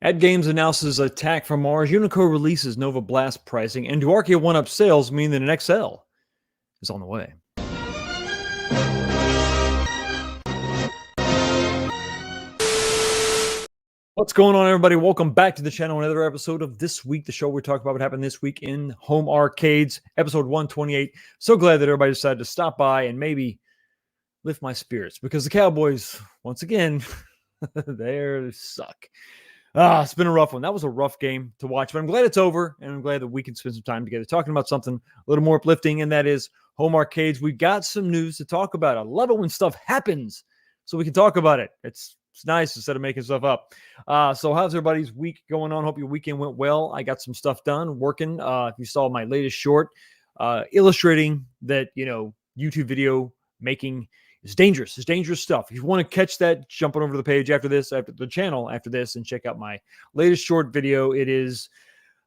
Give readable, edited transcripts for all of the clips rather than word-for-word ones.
AtGames announces Attack from Mars. Unico releases Nova Blast pricing. And do A1Up sales mean that an XL is on the way? What's going on, everybody? Welcome back to the channel. Another episode of This Week, the show where we talk about what happened this week in home arcades, episode 128. So glad that everybody decided to stop by and maybe lift my spirits because the Cowboys, once again, they suck. It's been a rough one. That was a rough game to watch, but I'm glad it's over, and I'm glad that we can spend some time together talking about something a little more uplifting, and that is home arcades. We've got some news to talk about. I love it when stuff happens so we can talk about it. It's nice instead of making stuff up. So how's everybody's week going on? Hope your weekend went well. I got some stuff done working. If you saw my latest short illustrating that, YouTube video making is dangerous. It's dangerous stuff. If you want to catch that, jump on over to the page after this, after the channel after this, and check out my latest short video. It is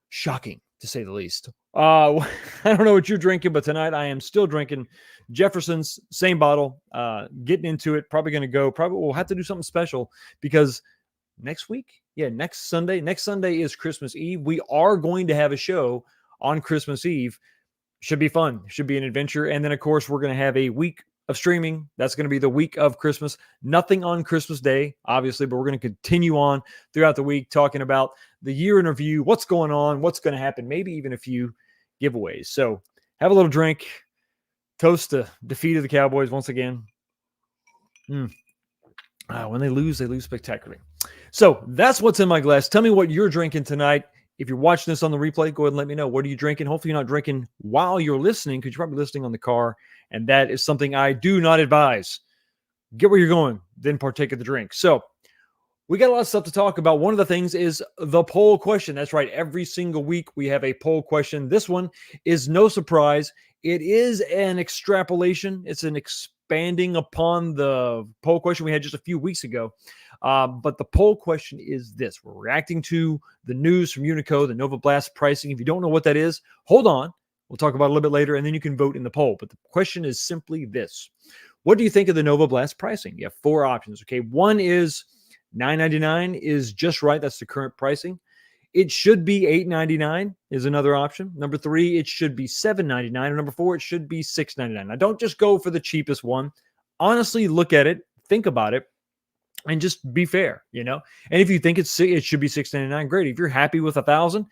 shocking, to say the least. I don't know what you're drinking, but tonight I am still drinking Jefferson's, same bottle. Getting into it. Probably going to go. Probably we'll have to do something special because next Sunday is Christmas Eve. We are going to have a show on Christmas Eve. Should be fun. Should be an adventure. And then, of course, we're going to have a week of streaming. That's going to be the week of Christmas. Nothing on Christmas Day, obviously, but we're going to continue on throughout the week talking about the year in review, what's going on, what's going to happen, maybe even a few giveaways. So have a little drink. Toast the defeat of the Cowboys once again. When they lose spectacularly. So that's what's in my glass. Tell me what you're drinking tonight. If you're watching this on the replay, go ahead and let me know. What are you drinking? Hopefully you're not drinking while you're listening because you're probably listening on the car, and that is something I do not advise. Get where you're going, then partake of the drink. So we got a lot of stuff to talk about. One of the things is the poll question. That's right. Every single week we have a poll question. This one is no surprise. It is an extrapolation. It's an expanding upon the poll question we had just a few weeks ago. But the poll question is this. We're reacting to the news from Unico, the Nova Blast pricing. If you don't know what that is, hold on. We'll talk about it a little bit later, and then you can vote in the poll. But the question is simply this. What do you think of the Nova Blast pricing? You have four options, okay? One is $9.99 is just right. That's the current pricing. It should be $8.99 is another option. Number three, it should be $7.99. And number four, it should be $6.99. Now, don't just go for the cheapest one. Honestly, look at it, think about it, and just be fair, And if you think it should be $6.99, great. If you're happy with $1,000,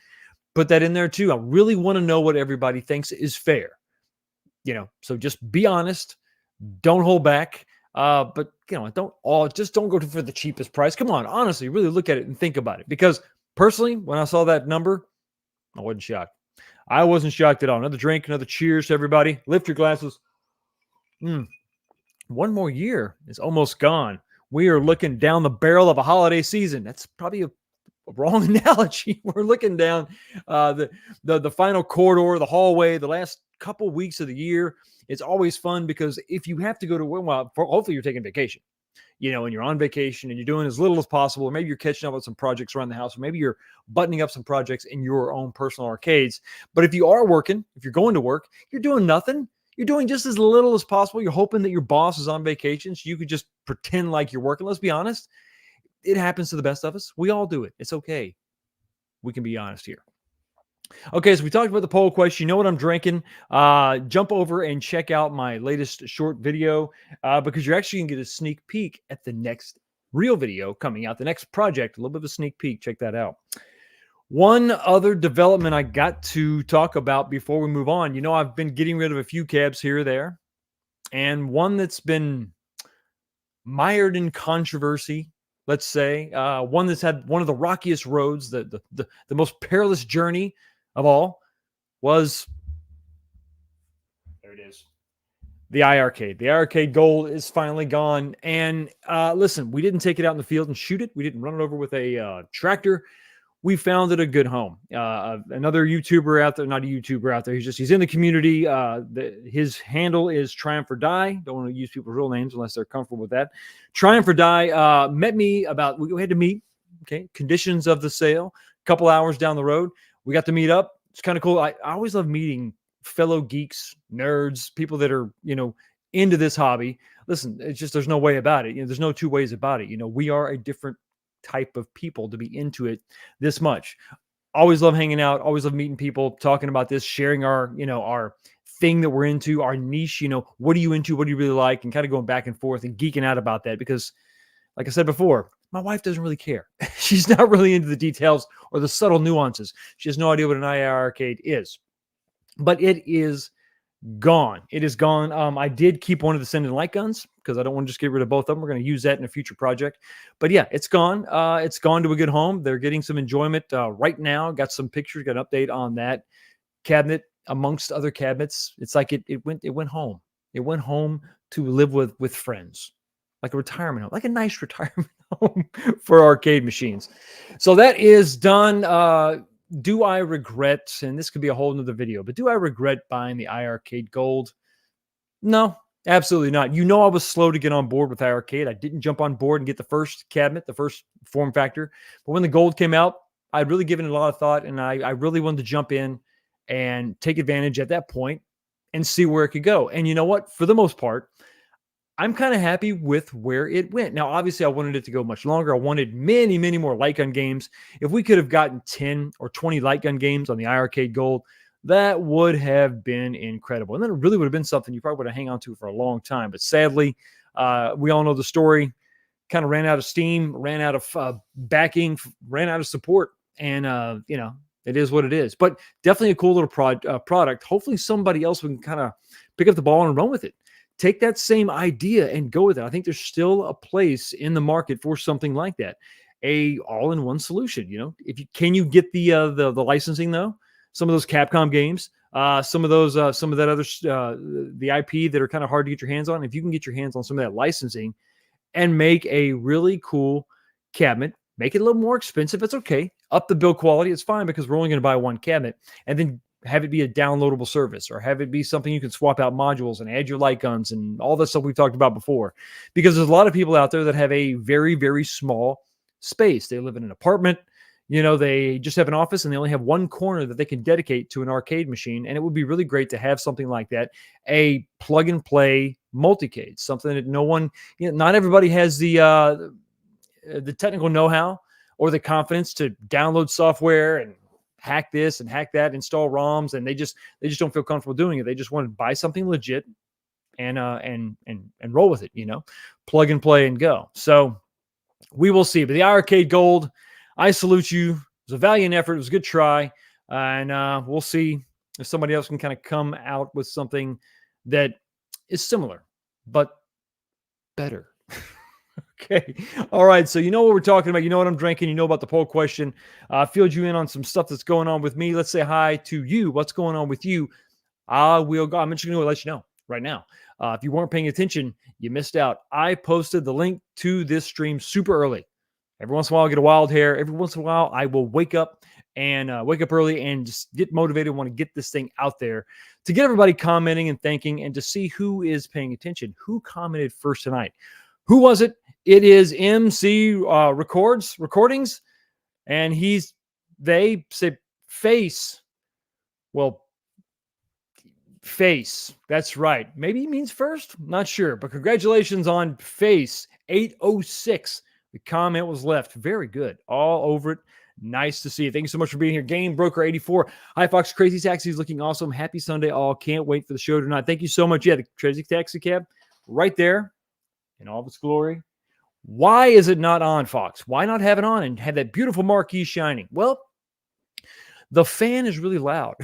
put that in there too. I really want to know what everybody thinks is fair, So just be honest. Don't hold back. But don't go for the cheapest price. Come on, honestly, really look at it and think about it. Because personally, when I saw that number, I wasn't shocked. I wasn't shocked at all. Another drink, another cheers to everybody. Lift your glasses. One more year is almost gone. We are looking down the barrel of a holiday season. That's probably a wrong analogy. We're looking down the final corridor, the hallway, the last couple weeks of the year. It's always fun because if you have to go to hopefully you're taking vacation, and you're on vacation and you're doing as little as possible, or maybe you're catching up with some projects around the house, or maybe you're buttoning up some projects in your own personal arcades. But if you are working, if you're going to work, you're doing nothing. You're doing just as little as possible. You're hoping that your boss is on vacation so you could just pretend like you're working. Let's be honest. It happens to the best of us. We all do it. It's okay. We can be honest here. Okay, so we talked about the poll question. You know what I'm drinking. Jump over and check out my latest short video because you're actually going to get a sneak peek at the next real video coming out, the next project, a little bit of a sneak peek. Check that out. One other development I got to talk about before we move on. I've been getting rid of a few cabs here or there, and one that's been mired in controversy, let's say, one that's had one of the rockiest roads, the most perilous journey of all was, there it is, the iArcade. The iArcade Gold is finally gone. And listen, we didn't take it out in the field and shoot it. We didn't run it over with a tractor. We found it a good home. Another YouTuber out there, not a YouTuber out there. He's in the community. His handle is Triumph or Die. Don't want to use people's real names unless they're comfortable with that. Triumph or Die met me we had to meet. Okay. Conditions of the sale, a couple hours down the road. We got to meet up. It's kind of cool. I always love meeting fellow geeks, nerds, people that are, into this hobby. Listen, it's just, there's no way about it. There's no two ways about it. We are a different type of people to be into it this much. Always love hanging out, always love meeting people, talking about this, sharing our, our thing that we're into, our niche, what are you into? What do you really like? And kind of going back and forth and geeking out about that because, like I said before, my wife doesn't really care. She's not really into the details or the subtle nuances. She has no idea what an IR arcade is, but it is gone. It is gone. I did keep one of the send-in light guns because I don't want to just get rid of both of them. We're going to use that in a future project. But yeah, it's gone. It's gone to a good home. They're getting some enjoyment right now. Got some pictures, got an update on that cabinet amongst other cabinets. It's like it went home. It went home to live with friends, like a retirement home, like a nice retirement home for arcade machines. So that is done. Do I regret, and this could be a whole nother video, but do I regret buying the iArcade Gold? No, absolutely not. I was slow to get on board with iArcade. I didn't jump on board and get the first cabinet, the first form factor. But when the Gold came out, I'd really given it a lot of thought, and I really wanted to jump in and take advantage at that point and see where it could go. And you know what? For the most part, I'm kind of happy with where it went. Now, obviously, I wanted it to go much longer. I wanted many, many more light gun games. If we could have gotten 10 or 20 light gun games on the iArcade Gold, that would have been incredible. And then it really would have been something you probably would have hung on to for a long time. But sadly, we all know the story. Kind of ran out of steam, ran out of backing, ran out of support. And, it is what it is. But definitely a cool little product. Hopefully somebody else can kind of pick up the ball and run with it. Take that same idea and go with it. I think there's still a place in the market for something like that, a all-in-one solution. Can you get the licensing though? Some of those Capcom games, some of that other the IP that are kind of hard to get your hands on. If you can get your hands on some of that licensing and make a really cool cabinet, make it a little more expensive. It's okay. Up the build quality. It's fine because we're only going to buy one cabinet, and then have it be a downloadable service or have it be something you can swap out modules and add your light guns and all the stuff we've talked about before. Because there's a lot of people out there that have a very, very small space. They live in an apartment, they just have an office and they only have one corner that they can dedicate to an arcade machine. And it would be really great to have something like that, a plug and play multicade, something that no one, not everybody has the technical know-how or the confidence to download software and hack this and hack that, install ROMs, and they just don't feel comfortable doing it. They just want to buy something legit and roll with it, plug and play and go. So we will see. But the iArcade Gold, I salute you. It was a valiant effort. It was a good try. And we'll see if somebody else can kind of come out with something that is similar, but better. Okay. All right. So you know what we're talking about. You know what I'm drinking. You know about the poll question. Filled you in on some stuff that's going on with me. Let's say hi to you. What's going on with you? We'll go. I'm just going to let you know right now. If you weren't paying attention, you missed out. I posted the link to this stream super early. Every once in a while, I get a wild hair. Every once in a while, I will wake up early and just get motivated, want to get this thing out there to get everybody commenting and thanking and to see who is paying attention, who commented first tonight. Who was it? It is MC Recordings, and they said face. Well, face. That's right. Maybe he means first. Not sure, but congratulations on face 806. The comment was left. Very good. All over it. Nice to see you. Thank you so much for being here. Game Broker 84. Hi, Fox. Crazy Taxi is looking awesome. Happy Sunday, all. Can't wait for the show tonight. Thank you so much. Yeah, the Crazy Taxi cab right there in all of its glory. Why is it not on, Fox? Why not have it on and have that beautiful marquee shining? Well, the fan is really loud.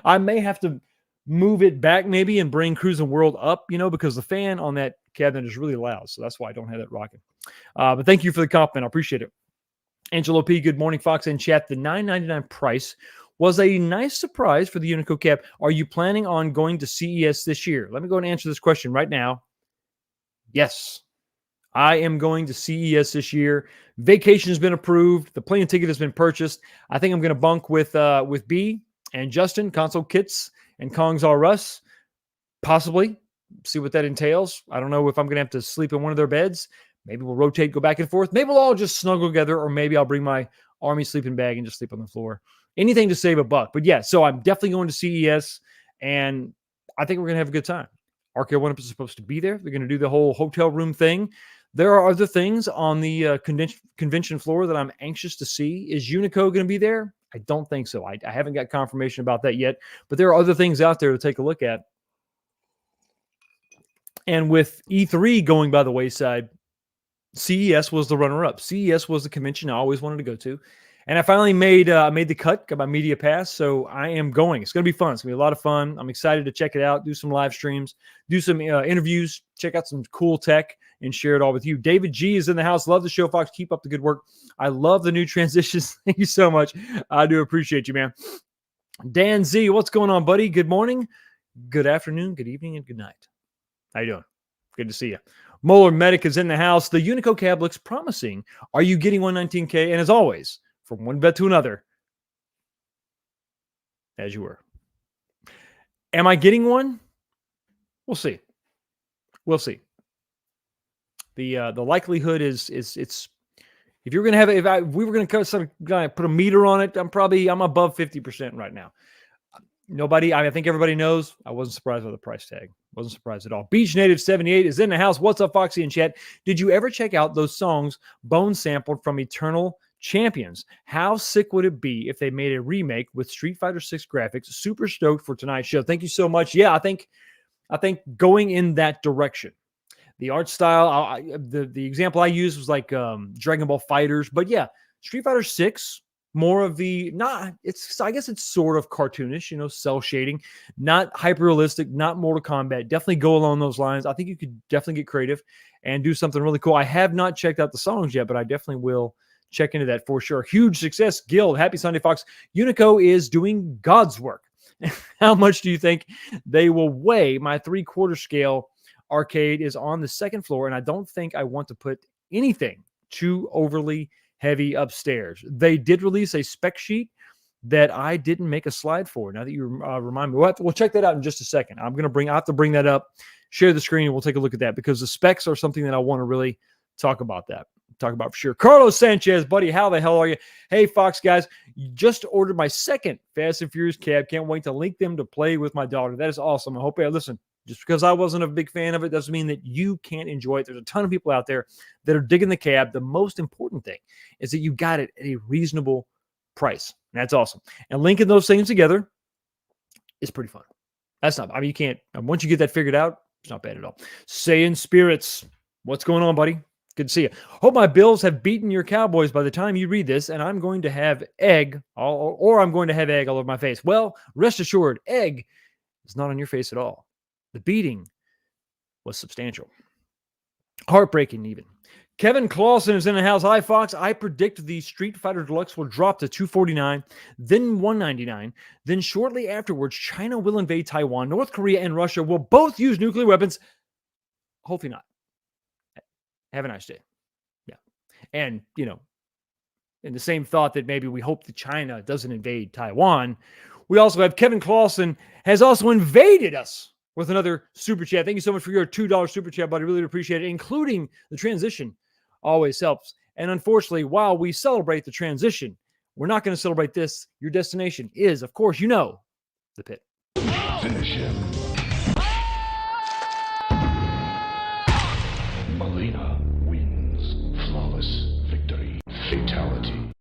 I may have to move it back maybe and bring Cruising World up, because the fan on that cabinet is really loud. So that's why I don't have that rocking. But thank you for the compliment. I appreciate it. Angelo P, good morning, Fox and chat. The $9.99 price was a nice surprise for the Unico cap. Are you planning on going to CES this year? Let me go and answer this question right now. Yes, I am going to CES this year. Vacation has been approved. The plane ticket has been purchased. I think I'm going to bunk with B and Justin, Console Kits and Kong's R Us. Possibly. See what that entails. I don't know if I'm going to have to sleep in one of their beds. Maybe we'll rotate, go back and forth. Maybe we'll all just snuggle together, or maybe I'll bring my army sleeping bag and just sleep on the floor. Anything to save a buck. But yeah, so I'm definitely going to CES, and I think we're going to have a good time. A1Up is supposed to be there. They're going to do the whole hotel room thing. There are other things on the convention floor that I'm anxious to see. Is Unico going to be there? I don't think so. I haven't got confirmation about that yet, but there are other things out there to take a look at. And with E3 going by the wayside, CES was the runner-up. CES was the convention I always wanted to go to. And I finally made the cut, got my media pass, so I am going. It's going to be fun. It's going to be a lot of fun. I'm excited to check it out, do some live streams, do some interviews, check out some cool tech, and share it all with you. David G is in the house. Love the show, Fox. Keep up the good work. I love the new transitions. Thank you so much. I do appreciate you, man. Dan Z, what's going on, buddy? Good morning, good afternoon, good evening, and good night. How you doing? Good to see you. Molar Medic is in the house. The Unico cab looks promising. Are you getting 119K? And as always, from one bet to another, as you were. Am I getting one? We'll see. We'll see. The likelihood is it's if you're gonna have it, if we were gonna put a meter on it, I'm above 50% right now. I think everybody knows. I wasn't surprised by the price tag. Wasn't surprised at all. Beach Native 78 is in the house. What's up, Foxy in chat? Did you ever check out those songs Bone sampled from Eternal Champions? How sick would it be if they made a remake with Street Fighter 6 graphics? Super stoked for tonight's show. Thank you so much. Yeah, I think going in that direction. The art style, the example I used was like Dragon Ball Fighters, but yeah, Street Fighter 6. More of the I guess it's sort of cartoonish, cell shading, not hyper realistic, not Mortal Kombat. Definitely go along those lines. I think you could definitely get creative and do something really cool. I have not checked out the songs yet, but I definitely will check into that for sure. Huge success, Guild. Happy Sunday, Fox. Unico is doing God's work. How much do you think they will weigh? My 3/4 scale arcade is on the second floor, and I don't think I want to put anything too overly heavy upstairs. They did release a spec sheet that I didn't make a slide for. Now that you remind me, we'll check that out in just a second. I have to bring that up, share the screen, and we'll take a look at that because the specs are something that I want to really talk about for sure. Carlos Sanchez, buddy, how the hell are you? Hey, Fox guys, just ordered my second Fast and Furious cab. Can't wait to link them to play with my daughter. That is awesome. I hope listen. Just because I wasn't a big fan of it doesn't mean that you can't enjoy it. There's a ton of people out there that are digging the cab. The most important thing is that you got it at a reasonable price. And that's awesome. And linking those things together is pretty fun. You can't, once you get that figured out, it's not bad at all. Saiyan Spirits, what's going on, buddy? Good to see you. Hope my Bills have beaten your Cowboys by the time you read this, and I'm going to have egg all over my face. Well, rest assured, egg is not on your face at all. The beating was substantial. Heartbreaking, even. Kevin Clausen is in the house. Hi, Fox. I predict the Street Fighter Deluxe will drop to $249, then $199. Then shortly afterwards, China will invade Taiwan. North Korea and Russia will both use nuclear weapons. Hopefully not. Have a nice day. Yeah. And, in the same thought that maybe we hope that China doesn't invade Taiwan, we also have Kevin Clausen has also invaded us with another super chat. Thank you so much for your $2 super chat, buddy. Really appreciate it, including the transition. Always helps. And unfortunately, while we celebrate the transition, we're not going to celebrate this. Your destination is, of course, the pit. Finish him. Melina wins. Flawless victory. Fatality.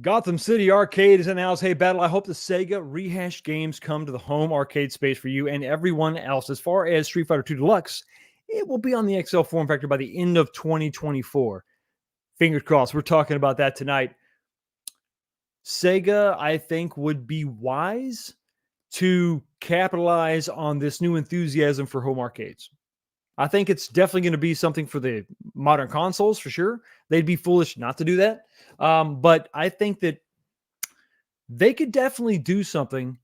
Gotham City Arcade is in the house. Hey, Battle, I hope the Sega rehashed games come to the home arcade space for you and everyone else. As far as Street Fighter 2 Deluxe, it will be on the XL form factor by the end of 2024. Fingers crossed. We're talking about that tonight. Sega, I think, would be wise to capitalize on this new enthusiasm for home arcades. I think it's definitely going to be something for the modern consoles, for sure. They'd be foolish not to do that. But I think that they could definitely do something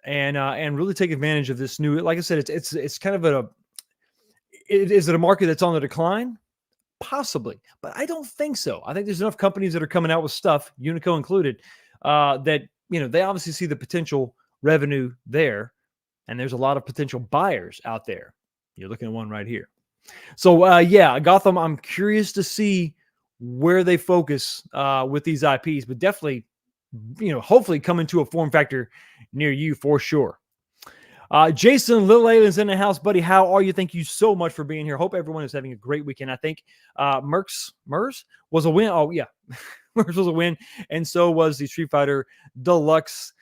and really take advantage of this new. Like I said, it's kind of is it a market that's on the decline? Possibly, but I don't think so. I think there's enough companies that are coming out with stuff, Unico included, that they obviously see the potential revenue there, and there's a lot of potential buyers out there. You're looking at one right here. So Gotham, I'm curious to see where they focus with these IPs, but definitely, hopefully come into a form factor near you for sure. Jason Little Alien's in the house, buddy. How are you? Thank you so much for being here. Hope everyone is having a great weekend. I think Mers was a win. Oh yeah, Mers was a win, and so was the Street Fighter Deluxe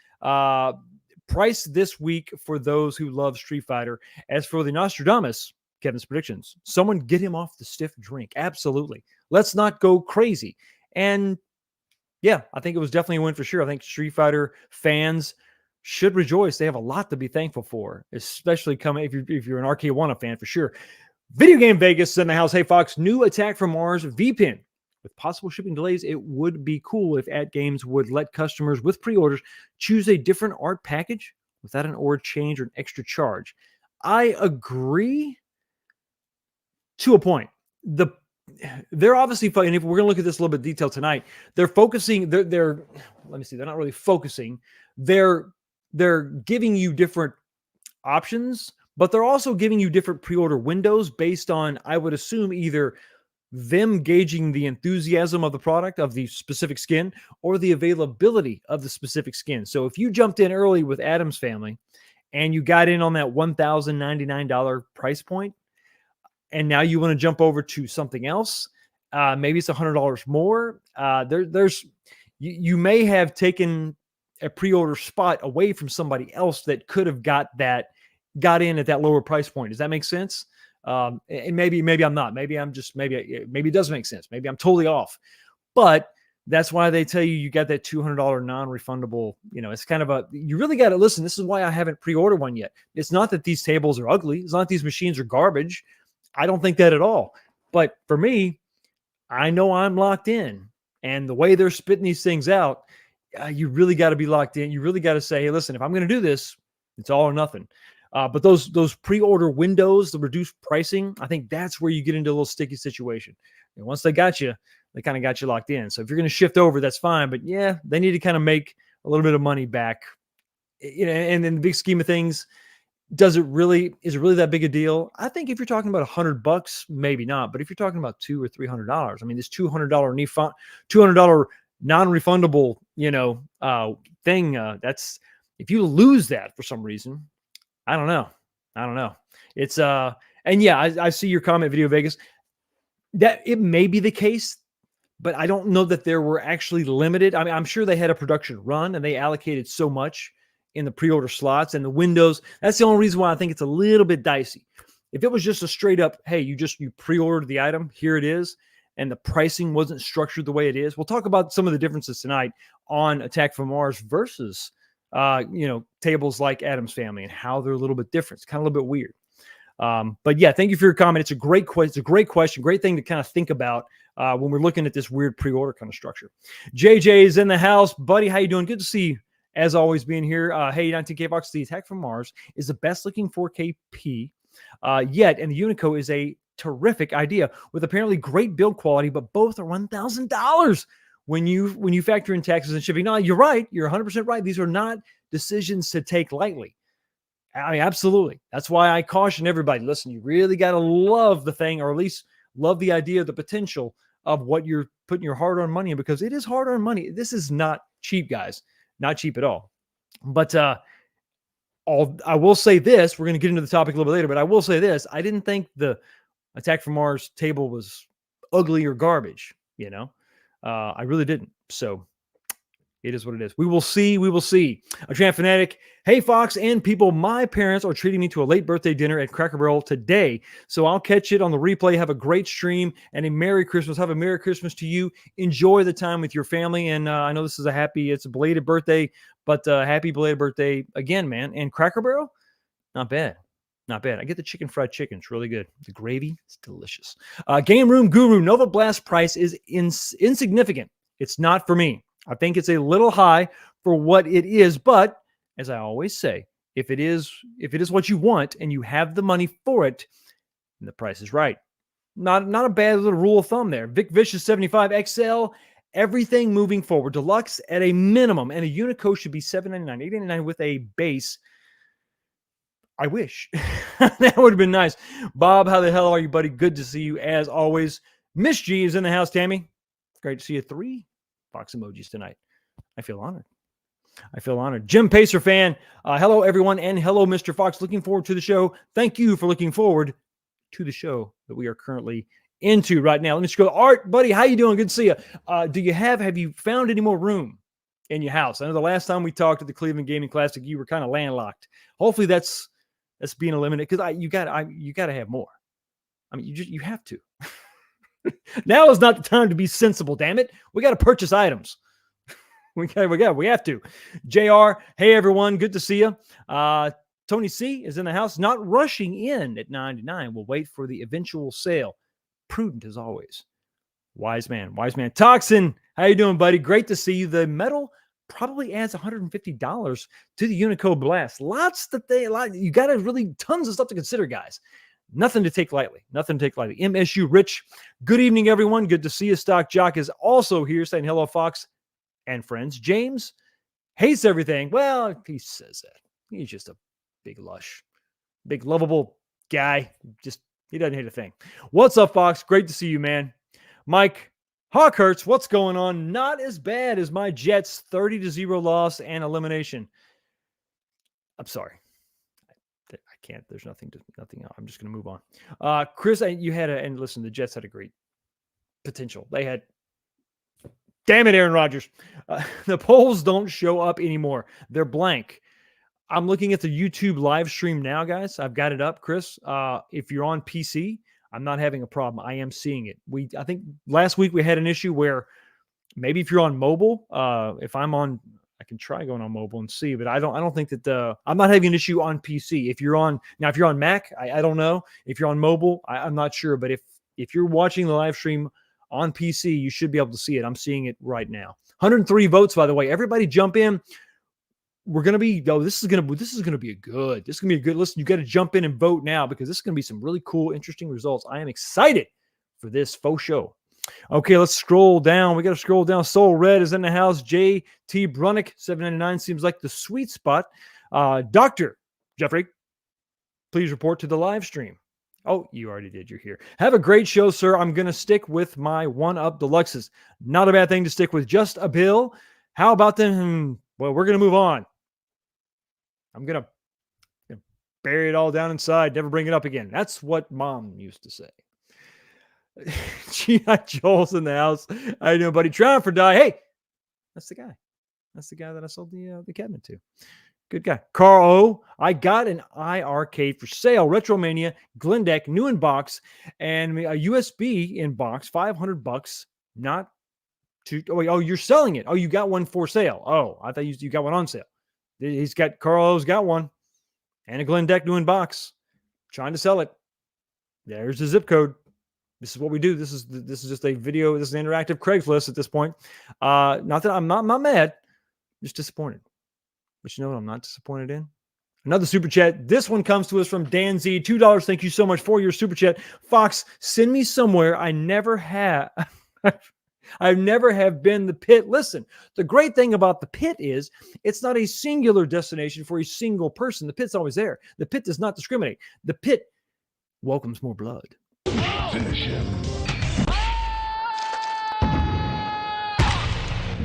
price this week for those who love Street Fighter. As for the Nostradamus, Kevin's predictions: someone get him off the stiff drink. Absolutely. Let's not go crazy. And yeah, I think it was definitely a win for sure. I think Street Fighter fans should rejoice. They have a lot to be thankful for, especially coming if you're an A1Up fan for sure. Video Game Vegas in the house. Hey Fox, new Attack from Mars V-Pin. With possible shipping delays, it would be cool if AtGames would let customers with pre-orders choose a different art package without an order change or an extra charge. I agree to a point. They're obviously, and if we're going to look at this a little bit detailed tonight, they're focusing. They're let me see. They're not really focusing. They're giving you different options, but they're also giving you different pre-order windows based on, I would assume, either them gauging the enthusiasm of the product, of the specific skin, or the availability of the specific skin. So if you jumped in early with Adam's Family and you got in on that $1,099 price point, and now you want to jump over to something else, maybe it's $100 more. You may have taken a pre-order spot away from somebody else that could have got in at that lower price point. Does that make sense? And maybe I'm not. Maybe it does make sense. Maybe I'm totally off. But that's why they tell you got that $200 non-refundable. It's kind of you really got to listen. This is why I haven't pre-ordered one yet. It's not that these tables are ugly. It's not that these machines are garbage. I don't think that at all. But for me, I know I'm locked in. And the way they're spitting these things out, you really got to be locked in. You really got to say, hey, listen, if I'm going to do this, it's all or nothing. But those pre-order windows, the reduced pricing, I think that's where you get into a little sticky situation. And once they got you, they kind of got you locked in. So if you're going to shift over, that's fine. But yeah, they need to kind of make a little bit of money back. And in the big scheme of things, is it really that big a deal? I think if you're talking about $100, maybe not. But if you're talking about $200 or $300, I mean, this $200 non-refundable, thing. That's, if you lose that for some reason, I don't know. It's and yeah, I see your comment, Video Vegas. That it may be the case, but I don't know that there were actually limited. I mean, I'm sure they had a production run and they allocated so much in the pre-order slots and the windows. That's the only reason why I think it's a little bit dicey. If it was just a straight up, hey, you pre-ordered the item, here it is, and the pricing wasn't structured the way it is. We'll talk about some of the differences tonight on Attack from Mars versus tables like Adam's Family and how they're a little bit different. It's kind of a little bit weird. But yeah, thank you for your comment. It's a great question. It's a great question. Great thing to kind of think about when we're looking at this weird pre-order kind of structure. JJ is in the house. Buddy, how you doing? Good to see you. As always, being here. Hey, 19K Box, the Attack from Mars is the best looking 4KP yet, and the Unico is a terrific idea with apparently great build quality, but both are $1,000 when you factor in taxes and shipping. No, you're right. You're 100% right. These are not decisions to take lightly. I mean, absolutely. That's why I caution everybody. Listen, you really got to love the thing, or at least love the idea, the potential of what you're putting your hard-earned money in, because it is hard-earned money. This is not cheap, guys. Not cheap at all. But I will say this. We're going to get into the topic a little bit later, but I will say this. I didn't think the Attack from Mars table was ugly or garbage, I really didn't. So it is what it is. We will see. We will see. A Tramp Fanatic. Hey, Fox and people, my parents are treating me to a late birthday dinner at Cracker Barrel today. So I'll catch it on the replay. Have a great stream and a Merry Christmas. Have a Merry Christmas to you. Enjoy the time with your family. And I know this is it's a belated birthday, but happy belated birthday again, man. And Cracker Barrel, not bad. Not bad. I get the fried chicken. It's really good. The gravy is delicious. Game Room Guru, Nova Blast price is insignificant. It's not for me. I think it's a little high for what it is, but as I always say, if it is what you want and you have the money for it, then the price is right. Not a bad little rule of thumb there. Vic Vicious 75 XL, everything moving forward. Deluxe at a minimum, and a Unico should be $799, $899 with a base. I wish. That would have been nice. Bob, how the hell are you, buddy? Good to see you as always. Miss G is in the house, Tammy. Great to see you. 3 Fox emojis tonight. I feel honored. I feel honored. Jim Pacer fan. Hello, everyone, and hello, Mr. Fox. Looking forward to the show. Thank you for looking forward to the show that we are currently into right now. Let me just go. Art, buddy, how you doing? Good to see you. Have you found any more room in your house? I know the last time we talked at the Cleveland Gaming Classic, you were kind of landlocked. Hopefully that's being eliminated, because you got to have more. I mean, you have to. Now is not the time to be sensible. Damn it, we got to purchase items. We have to. JR, hey everyone, good to see you. Tony C is in the house, not rushing in at 99. We'll wait for the eventual sale. Prudent as always. Wise man. Toxin, how you doing, buddy? Great to see you. The metal probably adds $150 to the Unico Blast. You got to really tons of stuff to consider, guys. Nothing to take lightly. MSU Rich, good evening, everyone. Good to see you. Stock Jock is also here saying hello, Fox and friends. James hates everything. Well, he says that. He's just a big lush, big lovable guy. He doesn't hate a thing. What's up, Fox? Great to see you, man. Mike Hawkhurst, what's going on? Not as bad as my Jets 30-0 loss and elimination. I'm sorry. I can't. There's nothing. I'm just going to move on. Chris, and listen, the Jets had a great potential. They had, damn it, Aaron Rodgers. The polls don't show up anymore. They're blank. I'm looking at the YouTube live stream now, guys. I've got it up, Chris. If you're on PC, I'm not having a problem. I am seeing it. I think last week we had an issue where maybe if you're on mobile, if I'm on, I can try going on mobile and see, but I don't think that I'm not having an issue on PC. If you're on Mac, I don't know. If you're on mobile, I'm not sure. But if you're watching the live stream on PC, you should be able to see it. I'm seeing it right now. 103 votes, by the way. Everybody jump in. We're going to be, this is going to be a good listen. You got to jump in and vote now, because this is going to be some really cool, interesting results. I am excited for this faux show. Okay, let's scroll down. We got to scroll down. Soul Red is in the house. JT Brunick, 799 seems like the sweet spot. Dr. Jeffrey, please report to the live stream. Oh, you already did. You're here. Have a great show, sir. I'm going to stick with my A1Up Deluxes. Not a bad thing to stick with. Just a bill. How about them? Well, we're going to move on. I'm going to bury it all down inside, never bring it up again. That's what Mom used to say. G.I. Joel's in the house. I know, buddy. Trying for die. Hey, that's the guy. That's the guy that I sold the cabinet to. Good guy. Carl O. I got an iArcade for sale. Retromania, Glendeck, new in box, and a USB in box, $500. Not too. Oh, you're selling it. Oh, you got one for sale. Oh, I thought you got one on sale. Carl O's got one, and a Glendeck new in box. Trying to sell it. There's the zip code. This is what we do. This is just a video. This is an interactive Craigslist at this point. Not that I'm not mad, just disappointed. But you know what I'm not disappointed in? Another super chat. This one comes to us from Dan Z. $2. Thank you so much for your super chat. Fox, send me somewhere I never have. I've never have been the pit. Listen, the great thing about the pit is it's not a singular destination for a single person. The pit's always there. The pit does not discriminate. The pit welcomes more blood. Finish him.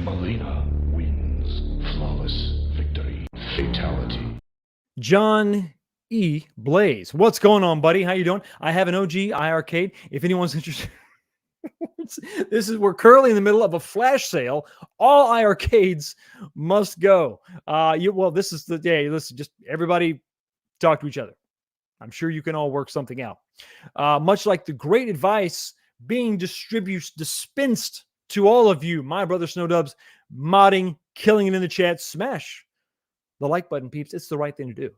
Melina wins. Flawless victory. Fatality. John E. Blaze. What's going on, buddy? How you doing? I have an OG iArcade. If anyone's interested... We're currently in the middle of a flash sale. All iArcades must go. This is the day. Listen, just everybody talk to each other. I'm sure you can all work something out. Much like the great advice being dispensed to all of you, my brother Snowdubs, modding, killing it in the chat. Smash the like button, peeps. It's the right thing to do.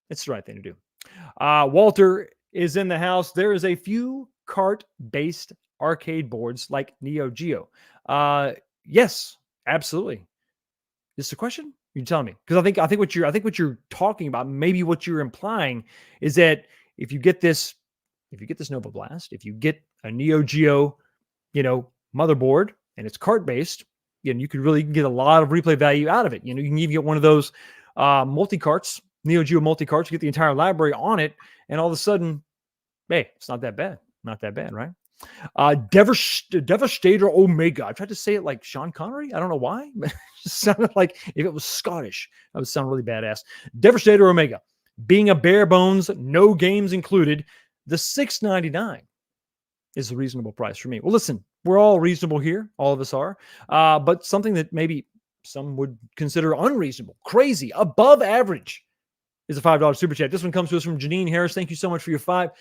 It's the right thing to do. Walter is in the house. There is a few cart-based arcade boards like Neo Geo. Yes, absolutely. Is this a question? You tell me, because I think what you're talking about, maybe what you're implying, is that if you get this Nova Blast, if you get a Neo Geo, motherboard, and it's cart based, you could really get a lot of replay value out of it. You can even get one of those multi carts, Neo Geo multi carts, get the entire library on it, and all of a sudden, hey, it's not that bad. Not that bad, right? Devastator Omega. I tried to say it like Sean Connery. I don't know why, but it just sounded like if it was Scottish, that would sound really badass. Devastator Omega, being a bare bones, no games included, the $6.99 is a reasonable price for me. Well, listen, we're all reasonable here. All of us are. But something that maybe some would consider unreasonable, crazy, above average is a $5 super chat. This one comes to us from Janine Harris. Thank you so much for your $5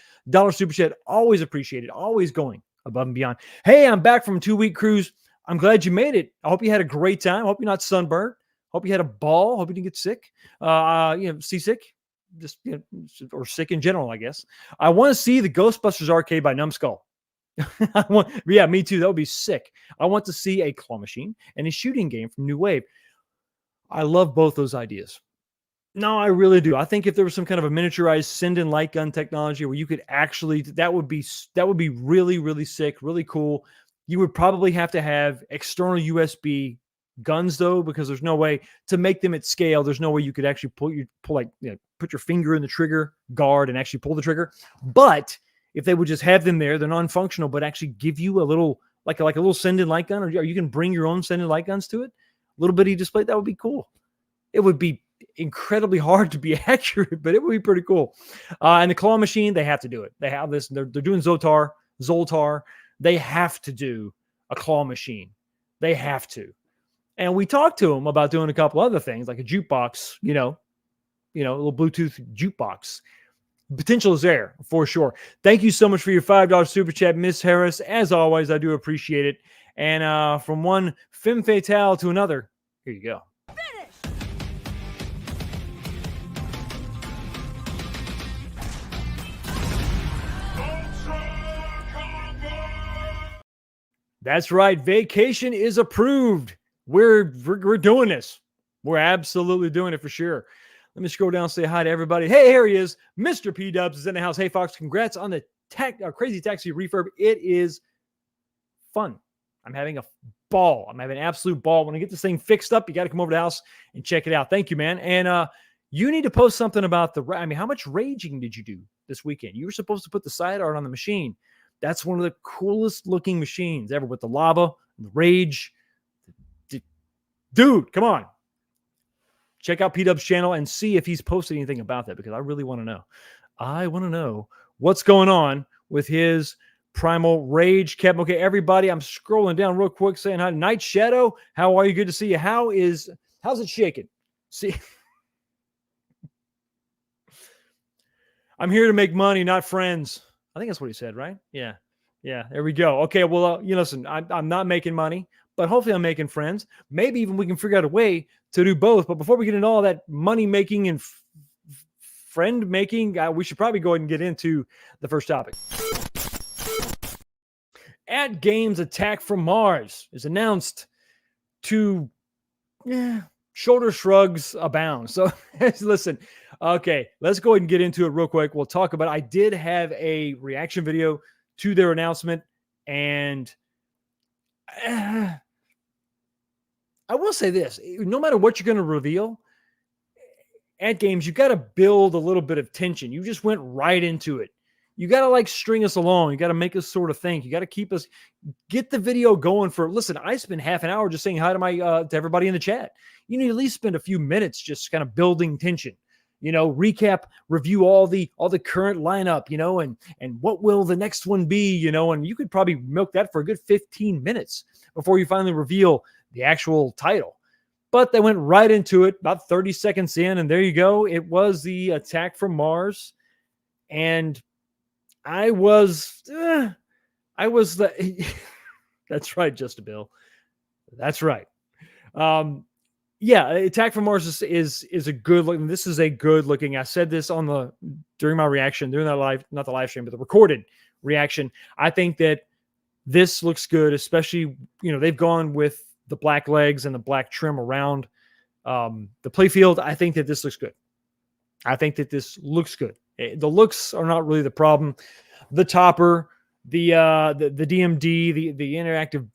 super chat. Always appreciated. Always going above and beyond. Hey, I'm back from a 2-week cruise. I'm glad you made it. I hope you had a great time. I hope you're not sunburned. Hope you had a ball. Hope you didn't get sick. Seasick, just or sick in general, I guess. I want to see the Ghostbusters arcade by Numbskull. Yeah, me too. That would be sick. I want to see a claw machine and a shooting game from New Wave. I love both those ideas. No, I really do. I think if there was some kind of a miniaturized send in light gun technology where you could actually, that would be really, really sick, really cool. You would probably have to have external USB guns though, because there's no way to make them at scale. There's no way you could actually put your finger in the trigger guard and actually pull the trigger. But if they would just have them there, they're non-functional, but actually give you a little, like a little send in light gun, or you can bring your own send in light guns to it. A little bitty display. That would be cool. It would be incredibly hard to be accurate, but it would be pretty cool. And the claw machine, they have to do it. They have this. They're doing Zoltar. They have to do a claw machine. They have to. And we talked to them about doing a couple other things, like a jukebox, a little Bluetooth jukebox. Potential is there for sure. Thank you so much for your $5 super chat, Miss Harris. As always, I do appreciate it. And from one femme fatale to another, here you go. That's right. Vacation is approved. We're doing this. We're absolutely doing it for sure. Let me scroll down and say hi to everybody. Hey, here he is. Mr. P-Dubs is in the house. Hey, Fox, congrats on the Crazy Taxi refurb. It is fun. I'm having a ball. I'm having an absolute ball. When I get this thing fixed up, you got to come over to the house and check it out. Thank you, man. And you need to post something about how much raging did you do this weekend? You were supposed to put the side art on the machine. That's one of the coolest looking machines ever with the lava, and the rage. Dude, come on. Check out P-Dub's channel and see if he's posted anything about that, because I really want to know. I want to know what's going on with his primal rage. Kev, okay, everybody, I'm scrolling down real quick saying hi. Night Shadow, how are you? Good to see you. How's it shaking? See, I'm here to make money, not friends. I think that's what he said, right? Yeah. There we go. Okay, well, listen, I'm not making money, but hopefully I'm making friends. Maybe even we can figure out a way to do both. But before we get into all that money making and friend making, we should probably go ahead and get into the first topic. AtGames Attack from Mars is announced to shoulder shrugs abound. So listen, okay, let's go ahead and get into it real quick. We'll talk about it. I did have a reaction video to their announcement, and I will say this: no matter what you're going to reveal at games, you got to build a little bit of tension. You just went right into it. You got to string us along. You got to make us sort of think. You got to get the video going listen, I spent half an hour just saying hi to to everybody in the chat. You need to at least spend a few minutes just kind of building tension. Recap, review all the current lineup, and what will the next one be, and you could probably milk that for a good 15 minutes before you finally reveal the actual title. But they went right into it about 30 seconds in, and there you go. It was the Attack from Mars. And I was the that's right, Just a Bill. That's right. Attack from Mars is a good looking. This is a good looking. I said this during my reaction, during that live, not the live stream, but the recorded reaction. I think that this looks good, especially, they've gone with the black legs and the black trim around the playfield. I think that this looks good. The looks are not really the problem. The topper, the DMD, the interactive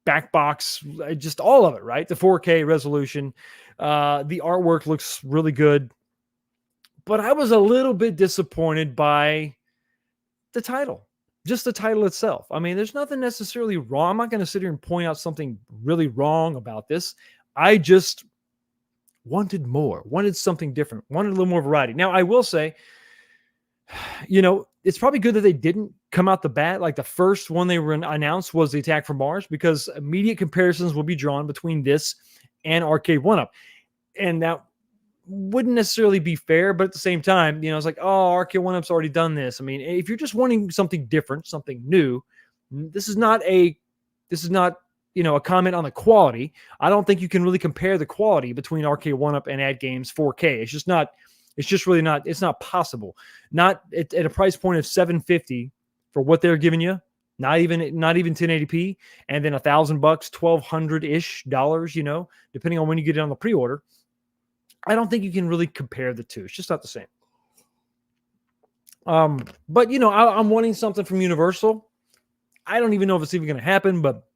back box, just all of it, right? The 4K resolution, the artwork looks really good. But I was a little bit disappointed by the title. just the title itself. I mean, there's nothing necessarily wrong. I'm not going to sit here and point out something really wrong about this. I just wanted more, wanted something different, wanted a little more variety. Now, I will say, it's probably good that they didn't come out the bat. Like the first one they were announced was the Attack from Mars, because immediate comparisons will be drawn between this and Arcade 1-Up. And that wouldn't necessarily be fair, but at the same time, it's like, oh, Arcade 1-Up's already done this. I mean, if you're just wanting something different, something new, this is not a comment on the quality. I don't think you can really compare the quality between Arcade 1-Up and AtGames 4K. It's not possible. Not at a price point of $750 for what they're giving you, not even 1080p, and then $1,000, $1,200-ish, depending on when you get it on the pre-order. I don't think you can really compare the two. It's just not the same. But I'm wanting something from Universal. I don't even know if it's even going to happen, but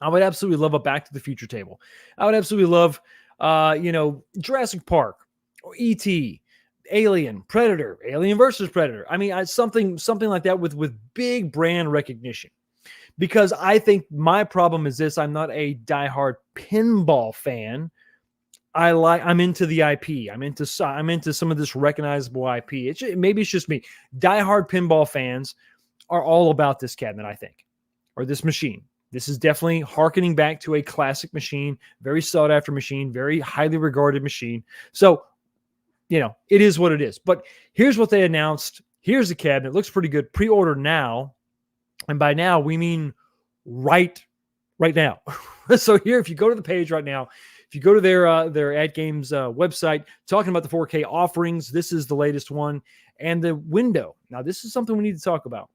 I would absolutely love a Back to the Future table. I would absolutely love, Jurassic Park or E.T., Alien, Predator, Alien versus Predator. I mean, something like that with big brand recognition. Because I think my problem is this: I'm not a diehard pinball fan. I'm into the IP. I'm into some of this recognizable IP. Maybe it's just me. Diehard pinball fans are all about this cabinet, I think, or this machine. This is definitely hearkening back to a classic machine, very sought after machine, very highly regarded machine. So, it is what it is. But here's what they announced. Here's the cabinet. It looks pretty good. Pre-order now. And by now, we mean right now. So here, if you go to the page right now, if you go to their AtGames website, talking about the 4K offerings, this is the latest one. And the window. Now, this is something we need to talk about.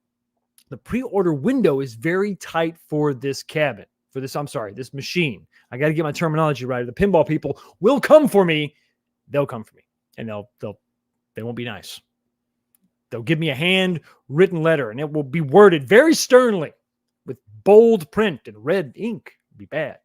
The pre-order window is very tight for this cabinet. This machine. I got to get my terminology right. The pinball people will come for me. They'll come for me. And they won't be nice. They'll give me a handwritten letter, and it will be worded very sternly with bold print and red ink. It'll be bad.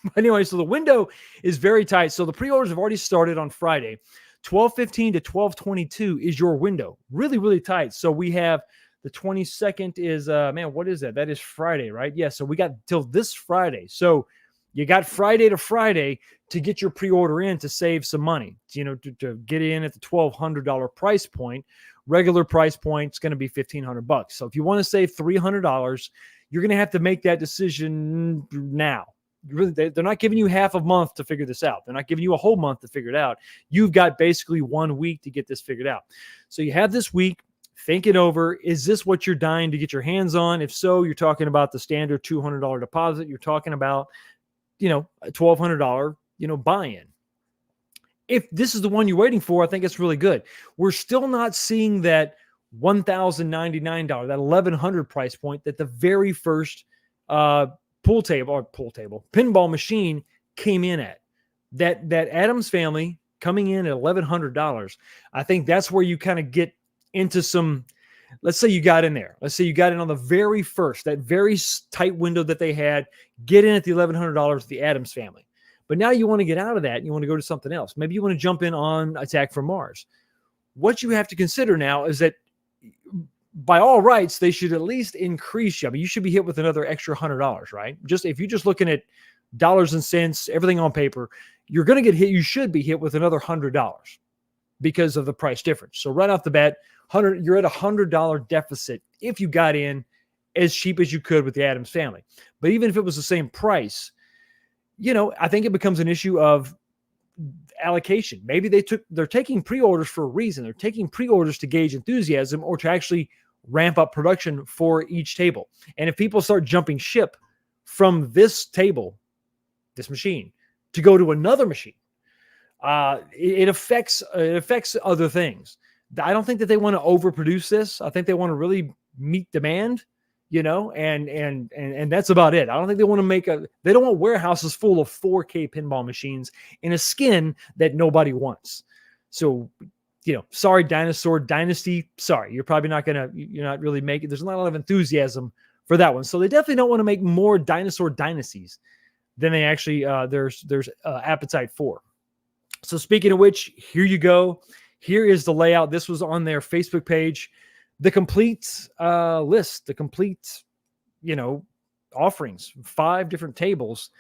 But anyway, so the window is very tight. So the pre-orders have already started on Friday. 12:15 to 12:22 is your window. Really, really tight. So we have the 22nd is, what is that? That is Friday, right? Yeah, so we got till this Friday. So you got Friday to Friday to get your pre-order in to save some money, to get in at the $1,200 price point. Regular price point is going to be $1,500. So if you want to save $300, you're going to have to make that decision now. They're not giving you half a month to figure this out. They're not giving you a whole month to figure it out. You've got basically 1 week to get this figured out. So you have this week. Think it over. Is this what you're dying to get your hands on? If so, you're talking about the standard $200 deposit. You're talking about, a $1,200, buy-in. If this is the one you're waiting for, I think it's really good. We're still not seeing that $1,099, that $1,100 price point that the very first pinball machine came in at. That Addams Family coming in at $1,100. I think that's where you kind of get into some. Let's say you got in there. Let's say you got in on the very first, that very tight window that they had. Get in at the $1,100 with the Addams Family. But now you want to get out of that and you want to go to something else. Maybe you want to jump in on Attack from Mars. What you have to consider now is that by all rights, they should at least increase you. I mean, you should be hit with another extra $100, right? If you're just looking at dollars and cents, everything on paper, you're going to get hit. You should be hit with another $100 because of the price difference. So right off the bat, you're at $100 deficit if you got in as cheap as you could with the Addams Family. But even if it was the same price, I think it becomes an issue of allocation. Maybe they're taking pre-orders for a reason. They're taking pre-orders to gauge enthusiasm or to actually ramp up production for each table. And if people start jumping ship from this table, this machine, to go to another machine, it affects other things. I don't think that they want to overproduce this. I think they want to really meet demand, and that's about it. I don't think they want to they don't want warehouses full of 4K pinball machines in a skin that nobody wants. So, sorry, Dinosaur Dynasty. Sorry, you're not really making, there's not a lot of enthusiasm for that one. So they definitely don't want to make more Dinosaur Dynasties than they actually, there's appetite for. So speaking of which, here you go. Here is the layout. This was on their Facebook page. the complete list, the complete, offerings, 5 different tables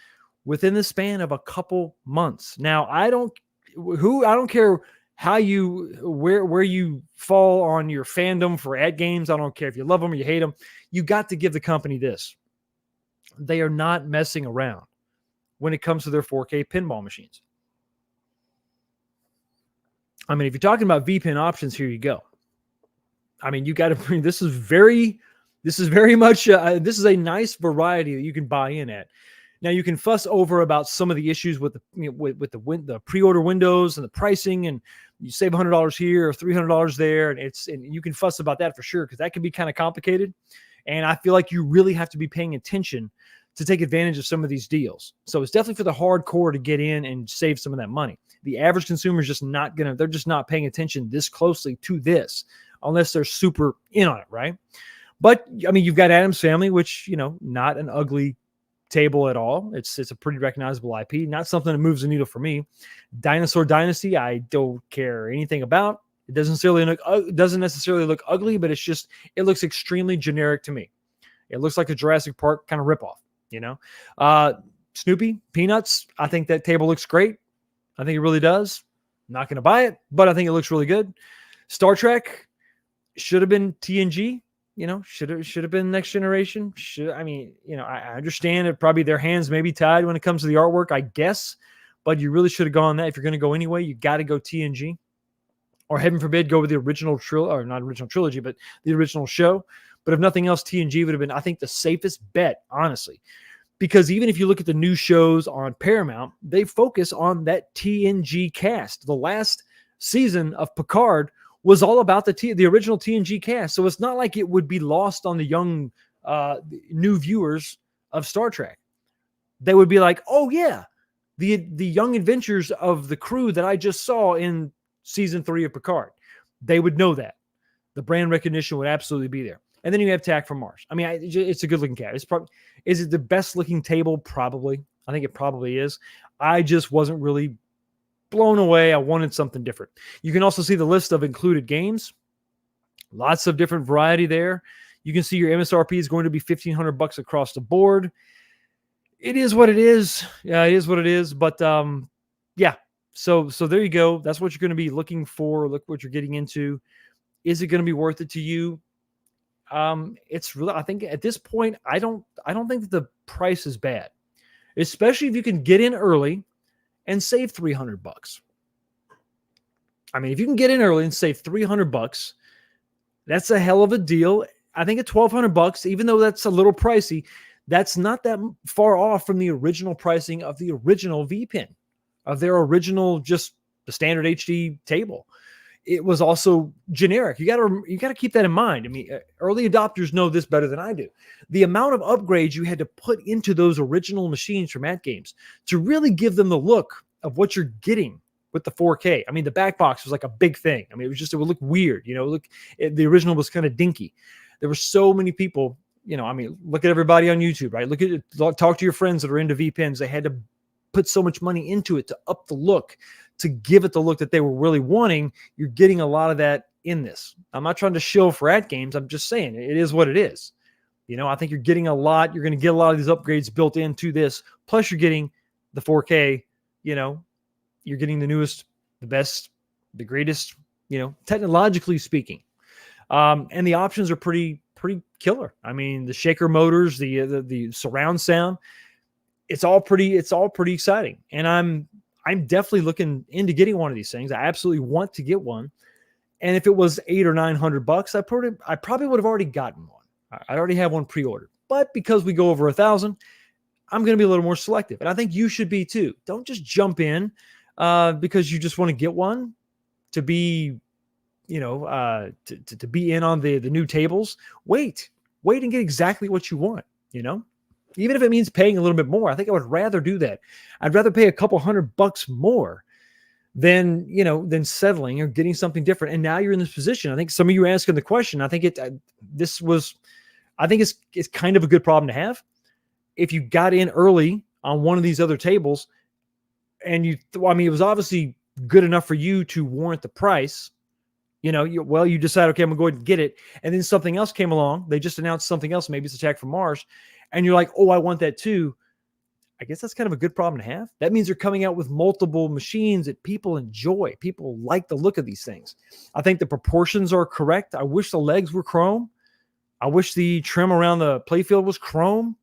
within the span of a couple months. Now, I don't care how where you fall on your fandom for AtGames. I don't care if you love them or you hate them. You got to give the company this. They are not messing around when it comes to their 4K pinball machines. I mean, if you're talking about VPN options, here you go. I mean, you got to bring, this is very much, this is a nice variety that you can buy in at. Now, you can fuss over about some of the issues with the pre-order windows and the pricing, and you save $100 here or $300 there, and you can fuss about that for sure, because that can be kind of complicated. And I feel like you really have to be paying attention to take advantage of some of these deals. So it's definitely for the hardcore to get in and save some of that money. The average consumer is just not they're just not paying attention this closely to this unless they're super in on it, right? But I mean, you've got Addams Family, which, not an ugly table at all. It's a pretty recognizable IP, not something that moves the needle for me. Dinosaur Dynasty, I don't care anything about. It doesn't necessarily look ugly, but it looks extremely generic to me. It looks like a Jurassic Park kind of ripoff, Snoopy, Peanuts, I think that table looks great. I think it really does. I'm not going to buy it, but I think it looks really good. Star Trek should have been TNG. Should have been Next Generation. I understand it. Probably their hands may be tied when it comes to the artwork, I guess, but you really should have gone that. If you're going to go anyway, you got to go TNG, or heaven forbid, go with the original or not original trilogy, but the original show. But if nothing else, TNG would have been, I think, the safest bet, honestly, because even if you look at the new shows on Paramount, they focus on that TNG cast. The last season of Picard was all about the original TNG cast. So it's not like it would be lost on the young, new viewers of Star Trek. They would be like, oh yeah, the young adventures of the crew that I just saw in season 3 of Picard. They would know that. The brand recognition would absolutely be there. And then you have Attack from Mars. I mean, it's a good looking cast. Is it the best looking table? Probably. I think it probably is. I just wasn't really blown away. I wanted something different. You can also see the list of included games. Lots of different variety there. You can see your MSRP is going to be $1,500 across the board. It is what it is. Yeah, it is what it is. But yeah. So there you go. That's what you're going to be looking for. Look what you're getting into. Is it going to be worth it to you? It's really, I think at this point, I don't think that the price is bad, especially if you can get in early and save $300. I mean, if you can get in early and save $300, that's a hell of a deal. I think at $1,200, even though that's a little pricey, that's not that far off from the original pricing of the original VPN, of their original, just the standard HD table. It was also generic. You got to keep that in mind. I mean, early adopters know this better than I do. The amount of upgrades you had to put into those original machines from AtGames to really give them the look of what you're getting with the 4K. I mean, the back box was like a big thing. I mean, it would look weird. The original was kind of dinky. There were so many people, look at everybody on YouTube, right? Talk to your friends that are into VPNs. They had to put so much money into it to up the look, to give it the look that they were really wanting. You're getting a lot of that in this. I'm not trying to shill for AtGames. I'm just saying it is what it is. I think you're getting a lot. You're going to get a lot of these upgrades built into this. Plus, you're getting the 4K. You're getting the newest, the best, the greatest. Technologically speaking, and the options are pretty killer. I mean, the shaker motors, the surround sound. It's all pretty exciting, and I'm definitely looking into getting one of these things. I absolutely want to get one. And if it was $800 or $900, I probably would have already gotten one. I already have one pre-ordered. But because we go over 1,000, I'm going to be a little more selective. And I think you should be too. Don't just jump in because you just want to get one to be, to be in on the new tables. Wait and get exactly what you want, Even if it means paying a little bit more, I think I would rather do that. I'd rather pay a couple $100 more than settling or getting something different. And now you're in this position. I think some of you are asking the question. I think it's kind of a good problem to have. If you got in early on one of these other tables, and it was obviously good enough for you to warrant the price. You decide, okay, I'm going to go ahead and get it. And then something else came along. They just announced something else. Maybe it's Attack from Mars. And you're like, oh, I want that too. I guess that's kind of a good problem to have. That means they're coming out with multiple machines that people enjoy. People like the look of these things. I think the proportions are correct. I wish the legs were chrome. I wish the trim around the playfield was chrome.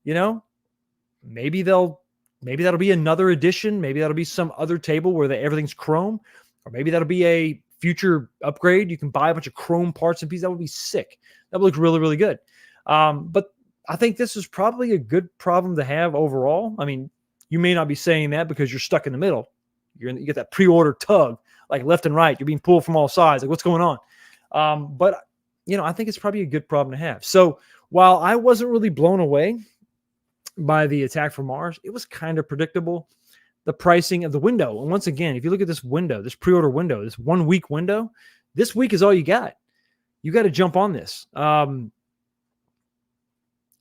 Maybe that'll be another edition. Maybe that'll be some other table where everything's chrome. Or maybe that'll be a future upgrade. You can buy a bunch of chrome parts and pieces. That would be sick. That would look really, really good. But I think this is probably a good problem to have overall. I mean, you may not be saying that because you're stuck in the middle. You get that pre-order tug, like left and right. You're being pulled from all sides. Like, what's going on? But I think it's probably a good problem to have. So while I wasn't really blown away by the Attack from Mars, it was kind of predictable. The pricing of the window. And once again, if you look at this window, this pre-order window, this 1 week window, this week is all you got. You got to jump on this.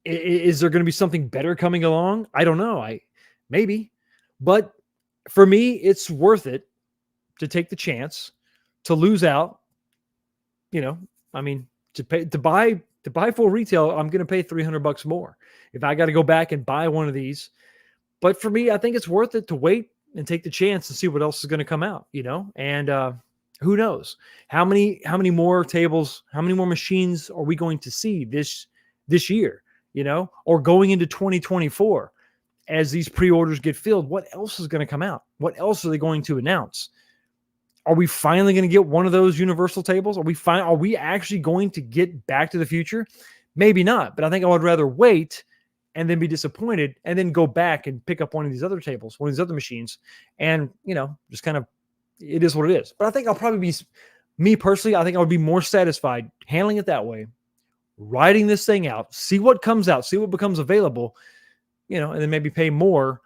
Is there going to be something better coming along? I don't know. Maybe. But for me, it's worth it to take the chance to lose out. To buy full retail, I'm going to pay $300 more if I got to go back and buy one of these. But for me, I think it's worth it to wait and take the chance and see what else is going to come out, and who knows how many more tables, how many more machines are we going to see this year, or going into 2024 as these pre-orders get filled. What else is going to come out? What else are they going to announce? Are we finally going to get one of those universal tables? Are we actually going to get Back to the Future? Maybe not, but I think I would rather wait and then be disappointed and then go back and pick up one of these other tables, one of these other machines, and, just kind of, it is what it is. But I think I'll probably be, me personally, I think I would be more satisfied handling it that way, writing this thing out, see what comes out, see what becomes available, and then maybe pay more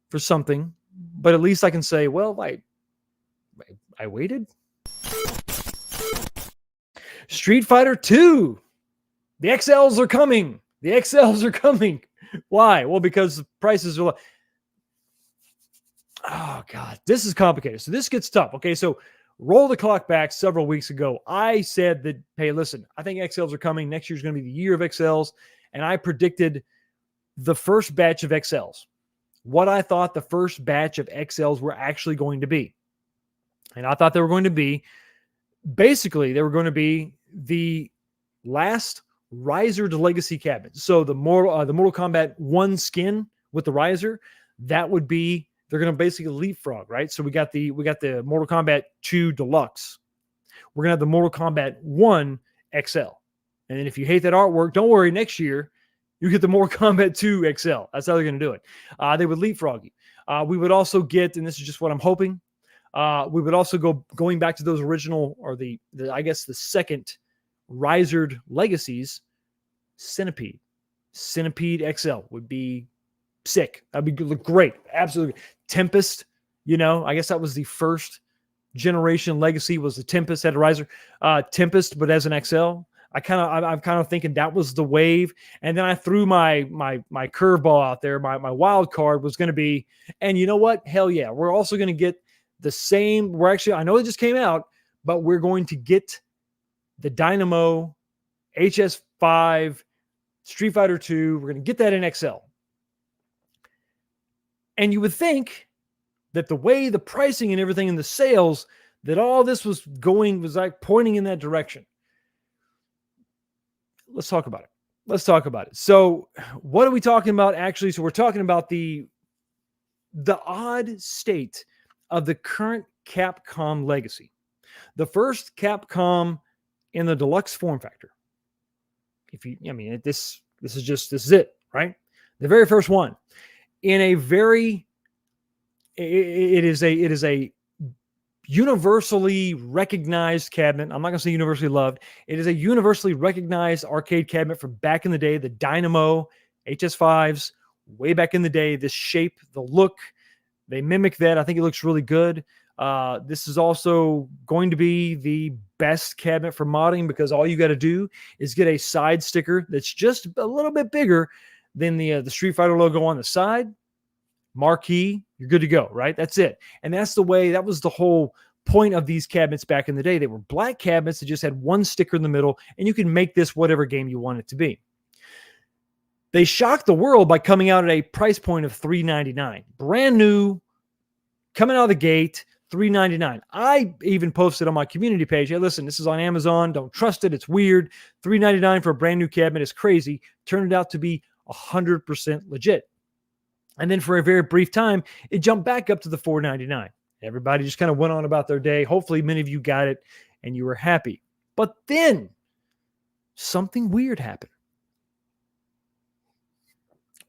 for something. But at least I can say, well, I waited. Street Fighter 2. The XLs are coming. The XLs are coming. Why? Well, because the prices are low. Oh, God. This is complicated. So this gets tough. Okay, so roll the clock back several weeks ago. I said that, hey, listen, I think XLs are coming. Next year's going to be the year of XLs. And I predicted the first batch of XLs. What I thought the first batch of XLs were actually going to be. And I thought they were going to be, basically, they were going to be the last risered legacy cabinet. So the Mortal Kombat 1 skin with the riser, that would be, they're going to basically leapfrog, right? So we got the Mortal Kombat 2 Deluxe. We're going to have the Mortal Kombat 1 XL. And then if you hate that artwork, don't worry, next year you get the Mortal Kombat 2 XL. That's how they're going to do it. They would leapfrog you. We would also get, and this is just what I'm hoping, we would also going back to those original, or the I guess the second risered legacies. Centipede XL would be sick. That'd be look great. Absolutely. Tempest, I guess that was the first generation legacy, was the Tempest, had a riser. Tempest, but as an XL. I'm kind of thinking that was the wave. And then I threw my curveball out there. My wild card was going to be, and you know what? Hell yeah. We're also going to get the same. I know it just came out, but we're going to get the Dynamo HS5 Street Fighter 2. We're going to get that in XL. And you would think that the way the pricing and everything and the sales, that all this was like pointing in that direction. Let's talk about it. So what are we talking about actually? So we're talking about the odd state of the current Capcom legacy. The first Capcom in the deluxe form factor. This is it, right? The very first one in a very, it is a universally recognized cabinet. I'm not going to say universally loved. It is a universally recognized arcade cabinet from back in the day, the Dynamo HS5s, way back in the day. This shape, the look, they mimic that. I think it looks really good. This is also going to be the best cabinet for modding, because all you got to do is get a side sticker that's just a little bit bigger than the Street Fighter logo on the side. Marquee, you're good to go, right? That's it. And that's the way, that was the whole point of these cabinets back in the day. They were black cabinets that just had one sticker in the middle, and you can make this whatever game you want it to be. They shocked the world by coming out at a price point of $399. Brand new, coming out of the gate, $399. I even posted on my community page, hey, listen, this is on Amazon. Don't trust it. It's weird. $399 for a brand new cabinet is crazy. Turned out to be 100% legit. And then for a very brief time, it jumped back up to the $499. Everybody just kind of went on about their day. Hopefully, many of you got it and you were happy. But then something weird happened.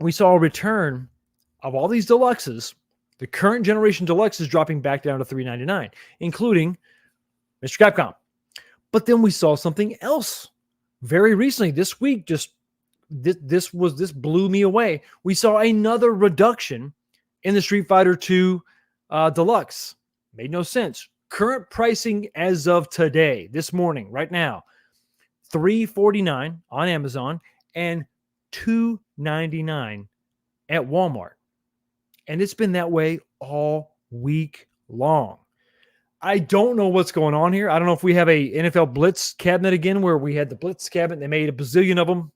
We saw a return of all these deluxes. The current generation deluxe is dropping back down to $399, including Mr. Capcom. But then we saw something else very recently this week. This blew me away. We saw another reduction in the Street Fighter II Deluxe. Made no sense. Current pricing as of today, this morning, right now, $349 on Amazon and $299 at Walmart. And it's been that way all week long. I don't know what's going on here. I don't know if we have a NFL Blitz cabinet again, where we had the Blitz cabinet. They made a bazillion of them.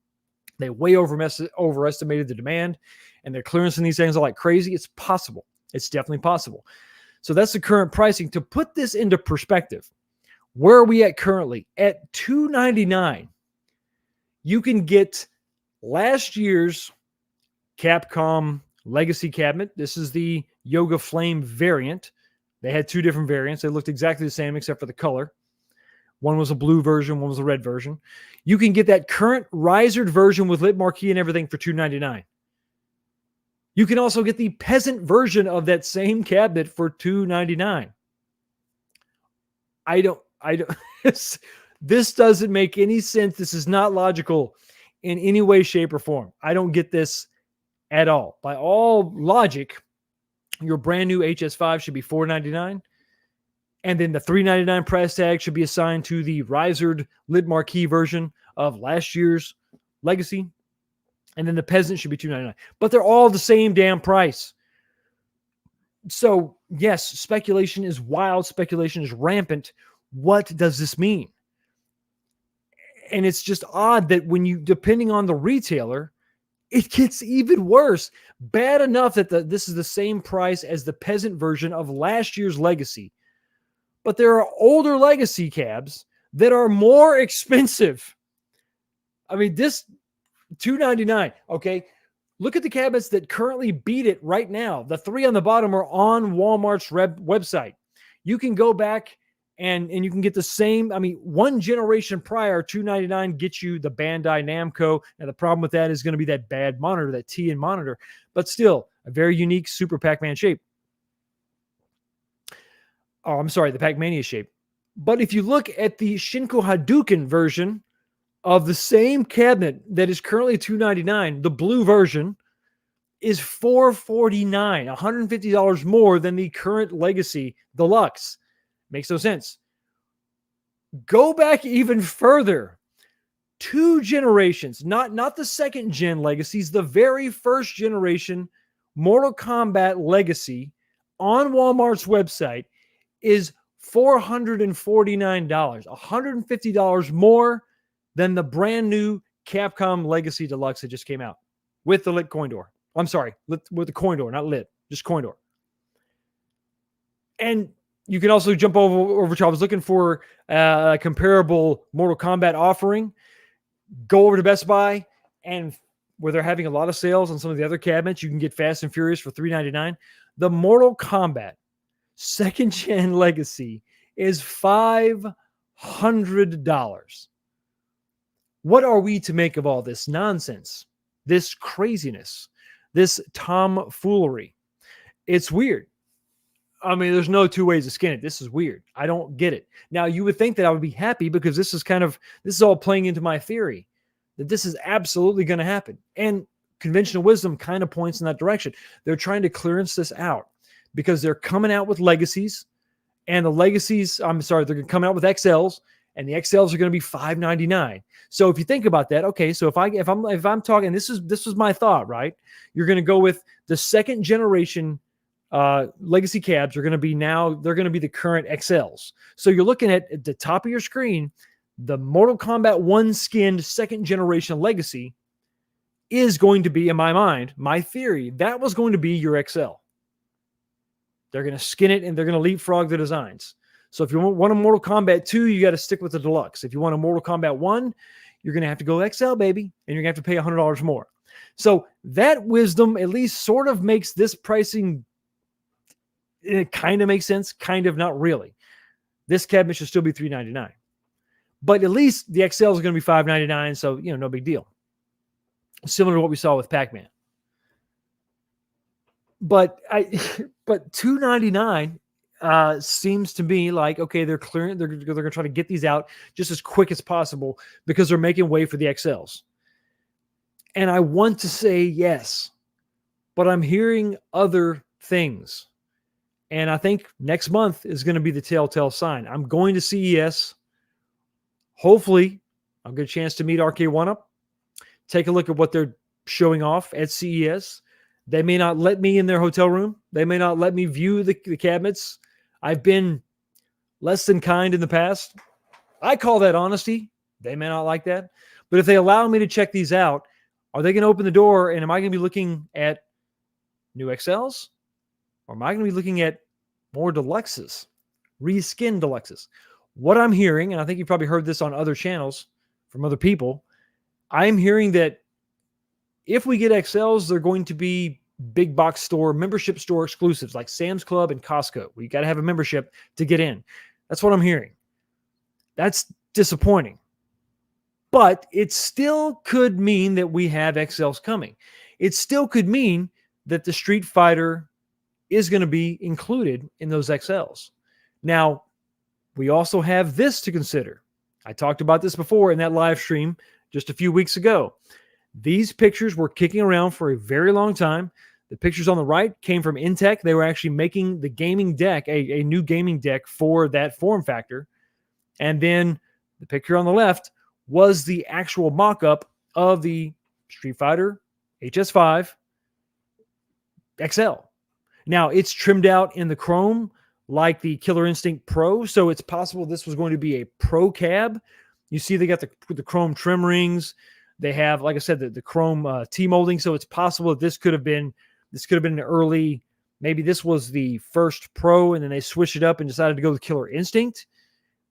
They way overestimated the demand, and they're clearancing these things like crazy. It's possible. It's definitely possible. So that's the current pricing. To put this into perspective, where are we at currently? At $299, you can get last year's Capcom Legacy cabinet. This is the Yoga Flame variant. They had two different variants. They looked exactly the same except for the color. One was a blue version, one was a red version. You can get that current risered version with lit marquee and everything for $299. You can also get the peasant version of that same cabinet for $299. I don't this doesn't make any sense. This is not logical in any way, shape, or form. I don't get this at all. By all logic, your brand new HS5 should be $499. And then the $399 price tag should be assigned to the risered lid marquee version of last year's Legacy. And then the peasant should be $299. But they're all the same damn price. So, yes, speculation is wild. Speculation is rampant. What does this mean? And it's just odd that when you, depending on the retailer, it gets even worse. Bad enough that this is the same price as the peasant version of last year's Legacy. But there are older Legacy cabs that are more expensive. I mean, this $299, okay? Look at the cabinets that currently beat it right now. The three on the bottom are on Walmart's website. You can go back and you can get the same. I mean, one generation prior, $299 gets you the Bandai Namco. Now, the problem with that is going to be that bad monitor, that TN monitor, but still a very unique Super Pac-Man shape. Oh, I'm sorry, the Pac-Mania shape. But if you look at the Shinko Hadouken version of the same cabinet that is currently $299, the blue version is $449, $150 more than the current Legacy Deluxe. Makes no sense. Go back even further. 2 generations, not the second gen Legacies, the very first generation Mortal Kombat Legacy on Walmart's website is $449, $150 more than the brand new Capcom Legacy Deluxe that just came out with the lit coin door. I'm sorry, with the coin door, not lit, just coin door. And you can also jump over to, I was looking for a comparable Mortal Kombat offering. Go over to Best Buy, and where they're having a lot of sales on some of the other cabinets, you can get Fast and Furious for $399. The Mortal Kombat second gen Legacy is $500. What are we to make of all this nonsense, this craziness, this tomfoolery? It's weird. I mean, there's no two ways to skin it. This is weird. I don't get it. Now, you would think that I would be happy because this is all playing into my theory that this is absolutely going to happen. And conventional wisdom kind of points in that direction. They're trying to clearance this out because they're coming out with Legacies, and the Legacies, they're coming out with XLs, and the XLs are going to be $599. So if you think about that, okay, so if I'm talking, this was my thought, right? You're going to go with the second generation legacy cabs are going to be they're going to be the current XLs. So you're looking at the top of your screen, the Mortal Kombat 1 skinned second generation legacy is going to be, in my mind, my theory, that was going to be your XL. They're going to skin it and they're going to leapfrog the designs. So if you want a Mortal Kombat 2, you got to stick with the deluxe. If you want a Mortal Kombat 1, you're going to have to go XL, baby, and you're going to have to pay $100 more. So that wisdom at least sort of makes this pricing, it kind of makes sense, kind of not really. This cabinet should still be $399. But at least the XL is going to be $599, so, no big deal. Similar to what we saw with Pac-Man. But $299 seems to me like, okay, they're clearing, they're going to try to get these out just as quick as possible because they're making way for the XLs. And I want to say yes, but I'm hearing other things. And I think next month is going to be the telltale sign. I'm going to CES. Hopefully, I'll get a chance to meet A1Up, take a look at what they're showing off at CES. They may not let me in their hotel room. They may not let me view the cabinets. I've been less than kind in the past. I call that honesty. They may not like that. But if they allow me to check these out, are they going to open the door and am I going to be looking at new XLs? Or am I going to be looking at more deluxes, reskinned deluxes? What I'm hearing, and I think you've probably heard this on other channels from other people, I'm hearing that if we get XLs, they're going to be big box store, membership store exclusives like Sam's Club and Costco. We got to have a membership to get in. That's what I'm hearing. That's disappointing. But it still could mean that we have XLs coming. It still could mean that the Street Fighter is going to be included in those XLs. Now, we also have this to consider. I talked about this before in that live stream just a few weeks ago. These pictures were kicking around for a very long time. The pictures on the right came from Intech. They were actually making the gaming deck, a new gaming deck for that form factor. And then the picture on the left was the actual mock-up of the Street Fighter HS5 XL. Now, it's trimmed out in the chrome like the Killer Instinct Pro, so it's possible this was going to be a Pro cab. You see they got the chrome trim rings. They have, like I said, the chrome T-molding, so it's possible that this could have been an early, maybe this was the first Pro, and then they switched it up and decided to go with Killer Instinct.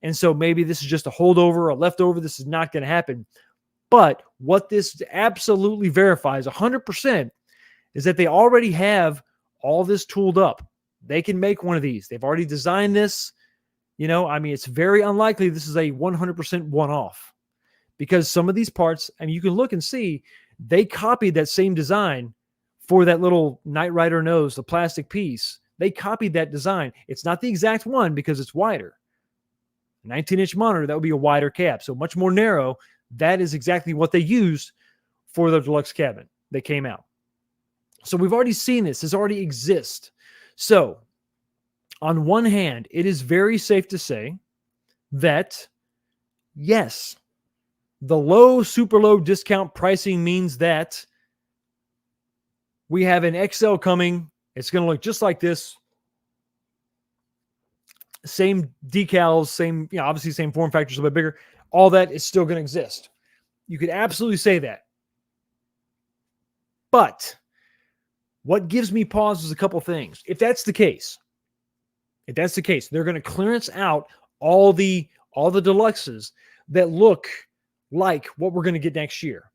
And so maybe this is just a holdover, a leftover. This is not going to happen. But what this absolutely verifies 100% is that they already have all this tooled up. They can make one of these. They've already designed this. It's very unlikely this is a 100% one-off because some of these parts, you can look and see, they copied that same design for that little Knight Rider nose, the plastic piece. They copied that design. It's not the exact one because it's wider. 19-inch monitor, that would be a wider cap, so much more narrow. That is exactly what they used for the deluxe cabinet that came out. So we've already seen this. This already exists. So on one hand, it is very safe to say that, yes, the low, super low discount pricing means that we have an XL coming. It's going to look just like this. Same decals, same, obviously same form factors, a little bit bigger. All that is still going to exist. You could absolutely say that. But what gives me pause is a couple things. If that's the case, they're going to clearance out all the deluxes that look like what we're going to get next year.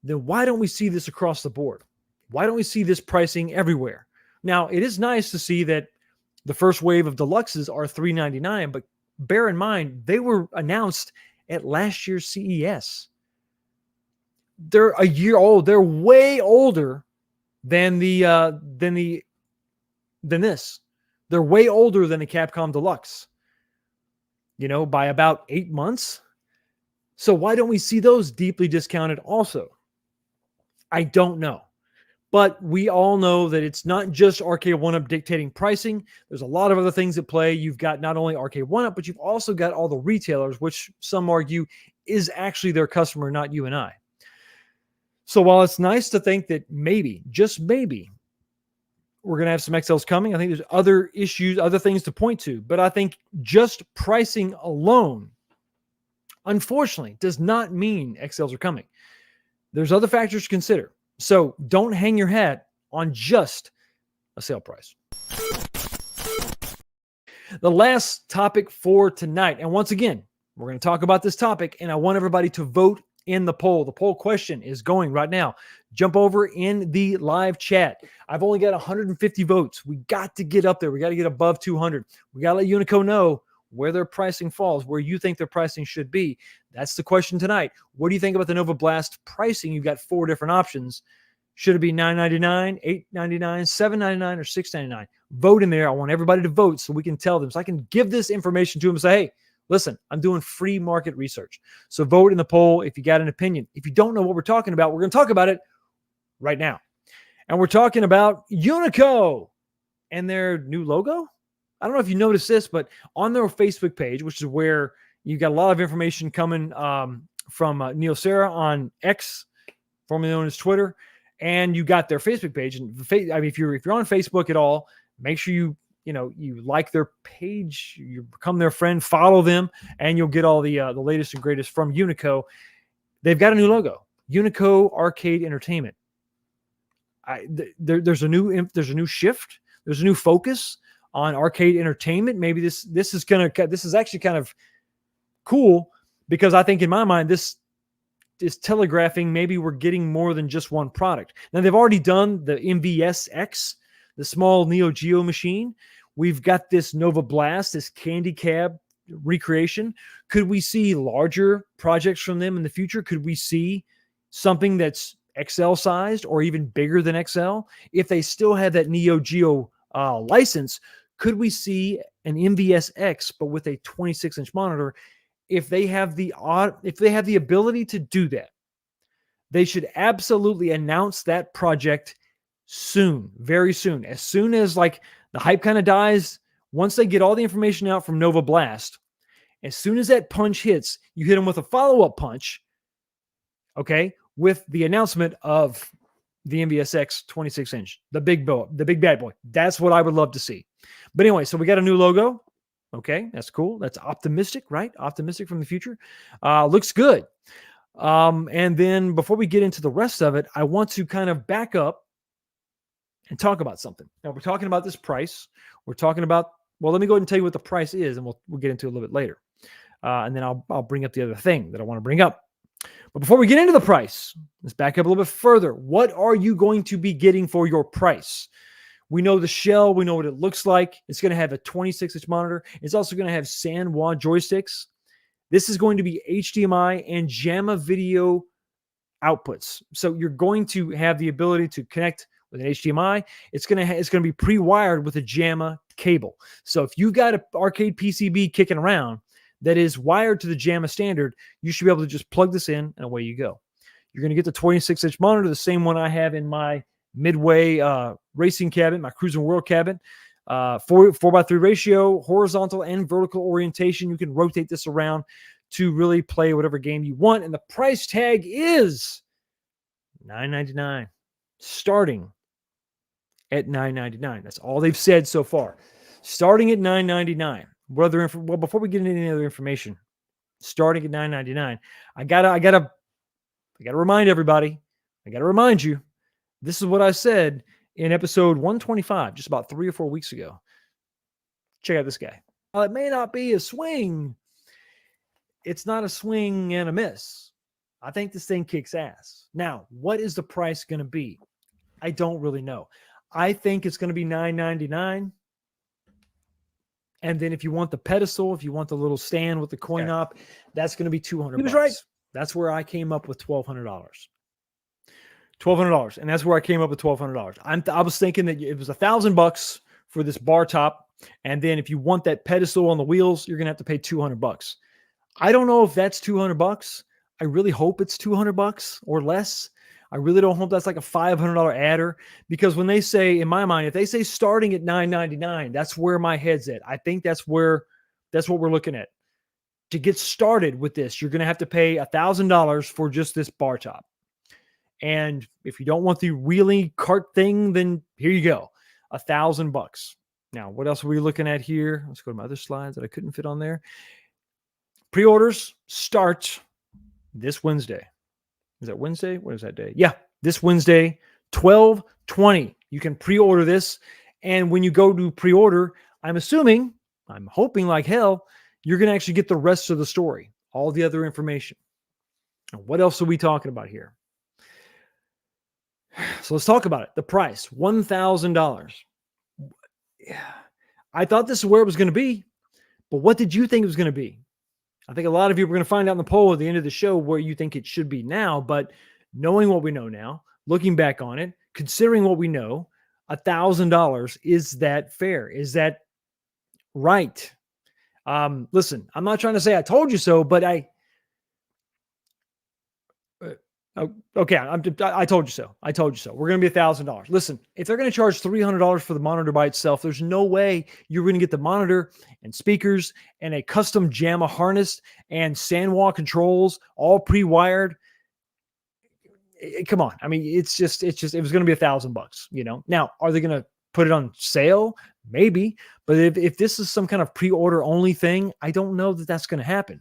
Then why don't we see this across the board? Why don't we see this pricing everywhere? Now, it is nice to see that the first wave of deluxes are $399, but bear in mind, they were announced at last year's CES. They're a year old. They're way older than this. They're way older than the Capcom Deluxe, by about 8 months. So why don't we see those deeply discounted also? I don't know. But we all know that it's not just AtGames dictating pricing. There's a lot of other things at play. You've got not only AtGames, but you've also got all the retailers, which some argue is actually their customer, not you and I. So while it's nice to think that maybe, just maybe, we're going to have some XLs coming. I think there's other issues, other things to point to. But I think just pricing alone, unfortunately, does not mean XLs are coming. There's other factors to consider. So don't hang your hat on just a sale price. The last topic for tonight, and once again, we're going to talk about this topic, and I want everybody to vote in the poll. The poll question is going right now. Jump over in the live chat. I've only got 150 votes. We got to get up there. We got to get above 200. We got to let Unico know where their pricing falls, where you think their pricing should be. That's the question tonight. What do you think about the Nova Blast pricing? You've got 4 different options. Should it be $9.99, $8.99, $7.99, or $6.99? Vote in there. I want everybody to vote so we can tell them, so I can give this information to them and say, hey, listen, I'm doing free market research. So vote in the poll if you got an opinion. If you don't know what we're talking about, we're going to talk about it right now. And we're talking about Unico and their new logo. I don't know if you noticed this, but on their Facebook page, which is where you got a lot of information coming from Neil Serra on X, formerly known as Twitter, and you got their Facebook page. And if you're on Facebook at all, make sure you like their page, you become their friend, follow them, and you'll get all the latest and greatest from Unico. They've got a new logo, Unico Arcade Entertainment. There's a new shift. There's a new focus on arcade entertainment. Maybe this is actually kind of cool, because I think in my mind this is telegraphing maybe we're getting more than just one product. Now they've already done the MVSX, the small Neo Geo machine. We've got this Nova Blast, this Candy Cab recreation. Could we see larger projects from them in the future? Could we see something that's XL sized or even bigger than XL? If they still have that Neo Geo license, could we see an MVSX but with a 26-inch monitor? If they have the ability to do that, they should absolutely announce that project soon, very soon. As soon as like the hype kind of dies, once they get all the information out from Nova Blast, as soon as that punch hits, you hit them with a follow-up punch, okay, with the announcement of the MVSX 26-inch, the big bad boy. That's what I would love to see. But anyway, so we got a new logo. Okay, that's cool. That's optimistic, right? Optimistic from the future. Looks good. And then before we get into the rest of it, I want to kind of back up and talk about something. Now, we're talking about this price. We're talking about, well, let me go ahead and tell you what the price is, and we'll get into it a little bit later. And then I'll bring up the other thing that I want to bring up. But before we get into the price, let's back up a little bit further. What are you going to be getting for your price? We know the shell. We know what it looks like. It's going to have a 26-inch monitor. It's also going to have Sanwa joysticks. This is going to be HDMI and JAMA video outputs. So you're going to have the ability to connect with an HDMI. It's going to be pre-wired with a JAMA cable. So if you got an arcade PCB kicking around that is wired to the JAMA standard, you should be able to just plug this in and away you go. You're going to get the 26-inch monitor, the same one I have in my Midway racing cabinet, my Cruising World cabinet. 4:3 ratio, horizontal and vertical orientation. You can rotate this around to really play whatever game you want. And the price tag is $9.99, starting at $9.99. That's all they've said so far. Starting at $9.99. Well, before we get into any other information, starting at $9.99, I gotta remind everybody. I gotta remind you. This is what I said in episode 125, just about 3 or 4 weeks ago. Check out this guy. While it may not be a swing, it's not a swing and a miss. I think this thing kicks ass. Now, what is the price going to be? I don't really know. I think it's going to be $9.99. And then if you want the pedestal, if you want the little stand with the coin op, that's going to be $200. He was right. That's where I came up with $1,200. $1,200, and that's where I came up with $1,200. I was thinking that it was $1,000 for this bar top, and then if you want that pedestal on the wheels, you're gonna have to pay $200. I don't know if that's $200. I really hope it's $200 or less. I really don't hope that's like a $500 adder, because when they say, in my mind, if they say starting at $9.99, that's where my head's at. I think that's what we're looking at. To get started with this, you're gonna have to pay $1,000 for just this bar top. And if you don't want the wheelie cart thing, then here you go. $1,000. Now, what else are we looking at here? Let's go to my other slides that I couldn't fit on there. Pre-orders start this Wednesday. Is that Wednesday? What is that day? Yeah, this Wednesday, 12/20. You can pre-order this. And when you go to pre-order, I'm hoping like hell, you're going to actually get the rest of the story, all the other information. Now, what else are we talking about here? So let's talk about it. The price, $1,000. I thought this is where it was going to be, but what did you think it was going to be? I think a lot of you are going to find out in the poll at the end of the show where you think it should be now, but knowing what we know now, looking back on it, considering what we know, $1,000, is that fair? Is that right? Listen, I'm not trying to say I told you so, but okay, I told you so. I told you so. We're going to be $1,000. Listen, if they're going to charge $300 for the monitor by itself, there's no way you're going to get the monitor and speakers and a custom JAMA harness and SandWall controls all pre-wired. Come on. I mean, it was going to be $1,000, Now, are they going to put it on sale? Maybe. But if this is some kind of pre-order only thing, I don't know that that's going to happen.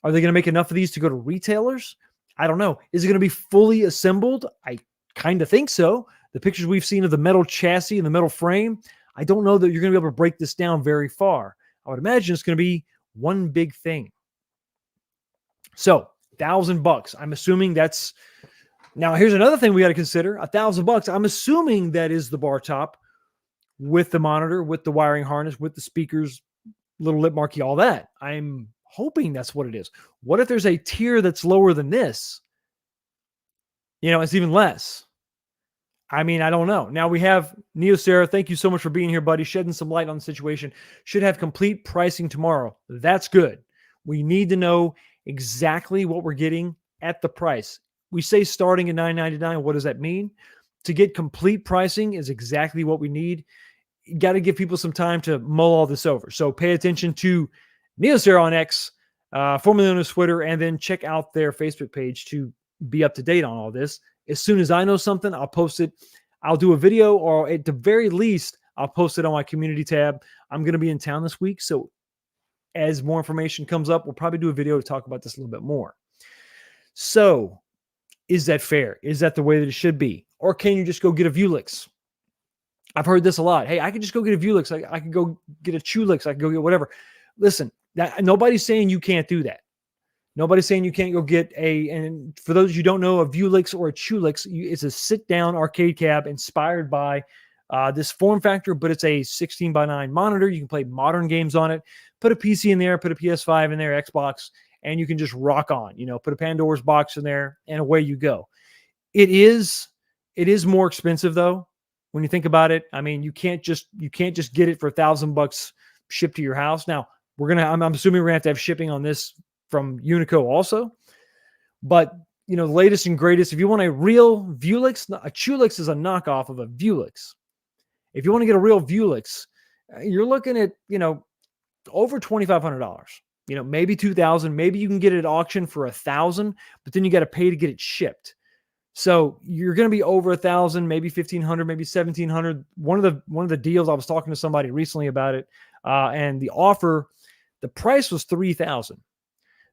Are they going to make enough of these to go to retailers? I don't know. Is it going to be fully assembled? I kind of think so. The pictures we've seen of the metal chassis and the metal frame, I don't know that you're going to be able to break this down very far. I would imagine it's going to be one big thing. So, $1,000. I'm assuming that's... Now, here's another thing we got to consider. $1,000. I'm assuming that is the bar top with the monitor, with the wiring harness, with the speakers, little lip marquee, all that. I'm hoping that's what it is. What if there's a tier that's lower than this? It's even less. I mean, I don't know. Now we have Neosera. Thank you so much for being here, buddy. Shedding some light on the situation. Should have complete pricing tomorrow. That's good. We need to know exactly what we're getting at the price. We say starting at $9.99. What does that mean? To get complete pricing is exactly what we need. You got to give people some time to mull all this over. So pay attention to Neosera on X, formerly known as Twitter, and then check out their Facebook page to be up to date on all this. As soon as I know something, I'll post it. I'll do a video, or at the very least, I'll post it on my community tab. I'm going to be in town this week, so as more information comes up, we'll probably do a video to talk about this a little bit more. So, is that fair? Is that the way that it should be? Or can you just go get a Vuelix? I've heard this a lot. Hey, I can just go get a Vuelix. I can go get a Chulix. I can go get whatever. Listen, nobody's saying you can't do that. Nobody's saying you can't go get and for those you don't know, a Vuelix or a Chulix, it's a sit-down arcade cab inspired by this form factor, but it's a 16:9 monitor. You can play modern games on it. Put a PC in there, put a PS5 in there, Xbox, and you can just rock on. Put a Pandora's box in there, and away you go. It is more expensive though when you think about it. I mean, you can't just get it for $1,000 shipped to your house. Now I'm assuming we're gonna have to have shipping on this from Unico also. But the latest and greatest, if you want a real Vuelix, a Chulix is a knockoff of a Vuelix. If you want to get a real Vuelix, you're looking at, over $2,500. Maybe $2,000. Maybe you can get it at auction for $1,000, but then you got to pay to get it shipped. So you're going to be over $1,000, maybe $1,500, maybe $1,700. One of the deals, I was talking to somebody recently about it, and the price was $3,000.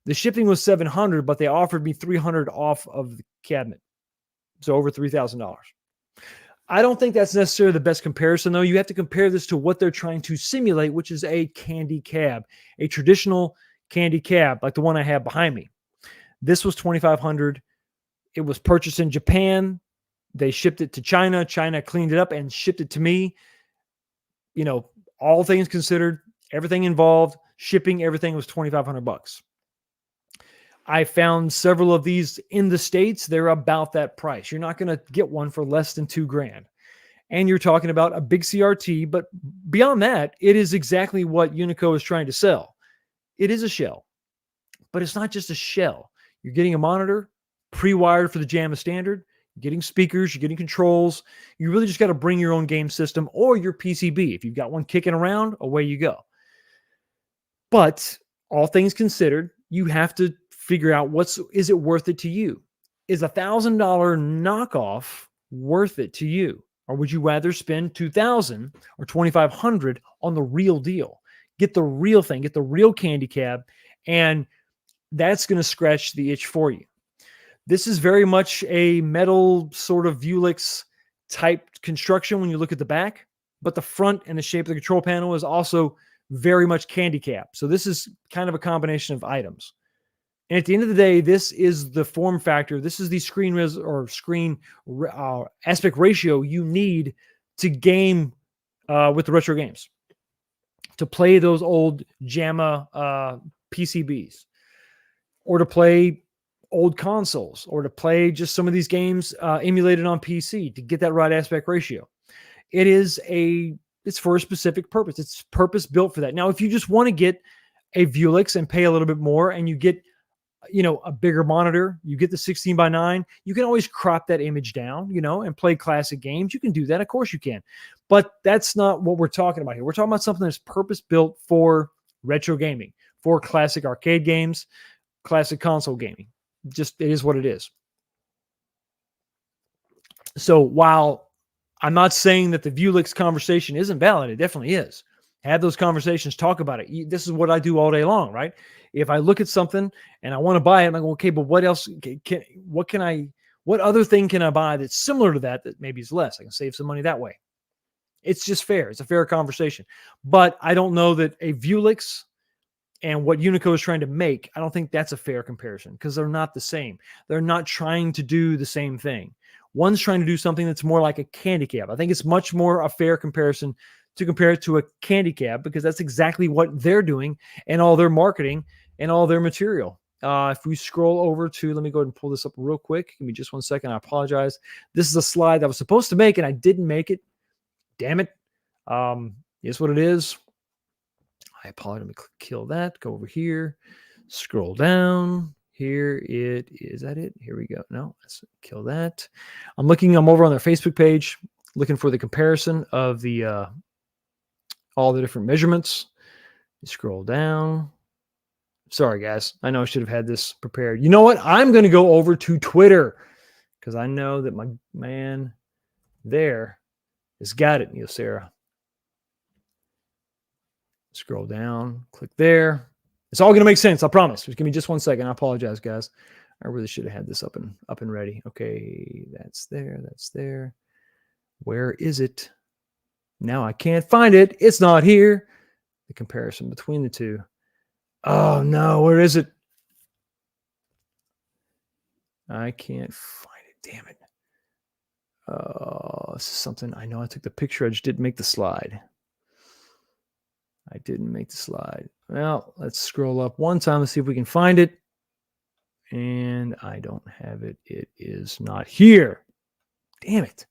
The shipping was $700, but they offered me $300 off of the cabinet. So over $3,000. I don't think that's necessarily the best comparison, though. You have to compare this to what they're trying to simulate, which is a candy cab, a traditional candy cab like the one I have behind me. This was $2,500. It was purchased in Japan. They shipped it to China. China cleaned it up and shipped it to me. All things considered, everything involved, shipping, everything was $2,500. I found several of these in the States. They're about that price. You're not going to get one for less than $2,000. And you're talking about a big CRT, but beyond that, it is exactly what Unico is trying to sell. It is a shell, but it's not just a shell. You're getting a monitor pre-wired for the JAMA standard, you're getting speakers, you're getting controls. You really just got to bring your own game system or your PCB. If you've got one kicking around, away you go. But all things considered, you have to figure out is it worth it to you? Is $1,000 knockoff worth it to you? Or would you rather spend $2,000 or $2,500 on the real deal? Get the real thing, get the real candy cab, and that's going to scratch the itch for you. This is very much a metal sort of Vuelix type construction when you look at the back, but the front and the shape of the control panel is also very much candy cap. So this is kind of a combination of items. And at the end of the day, this is the form factor. This is the screen aspect ratio you need to game with the retro games, to play those old JAMA PCBs, or to play old consoles, or to play just some of these games emulated on PC, to get that right aspect ratio. It's for a specific purpose. It's purpose built for that. Now, if you just want to get a Vuelix and pay a little bit more, and you get, a bigger monitor, you get the 16:9, you can always crop that image down, and play classic games. You can do that. Of course you can. But that's not what we're talking about here. We're talking about something that's purpose built for retro gaming, for classic arcade games, classic console gaming. Just, it is what it is. So while I'm not saying that the Vuelix conversation isn't valid, it definitely is. Have those conversations, talk about it. This is what I do all day long, right? If I look at something and I want to buy it, I'm like, okay, but what else what other thing can I buy that's similar to that maybe is less? I can save some money that way. It's just fair. It's a fair conversation. But I don't know that a Vuelix and what Unico is trying to make, I don't think that's a fair comparison, because they're not the same. They're not trying to do the same thing. One's trying to do something that's more like a candy cab. I think it's much more a fair comparison to compare it to a candy cab, because that's exactly what they're doing and all their marketing and all their material. If we scroll over to, let me go ahead and pull this up real quick. Give me just 1 second. I apologize. This is a slide that I was supposed to make and I didn't make it. Damn it. Here's what it is. I apologize. Let me kill that. Go over here. Scroll down. Here it is. That it? Here we go. No, let's kill that. I'm over on their Facebook page, looking for the comparison of the all the different measurements. You scroll down. Sorry, guys. I know I should have had this prepared. You know what? I'm going to go over to Twitter, because I know that my man there has got it, Neil Sarah. Scroll down. Click there. It's all going to make sense. I promise. Just give me just 1 second. I apologize, guys. I really should have had this up and ready. Okay, that's there. That's there. Where is it? Now I can't find it. It's not here. The comparison between the two. Oh, no. Where is it? I can't find it. Damn it. This is something I know. I took the picture. I just didn't make the slide. I didn't make the slide. Well, let's scroll up one time and see if we can find it. And I don't have it. It is not here. Damn it.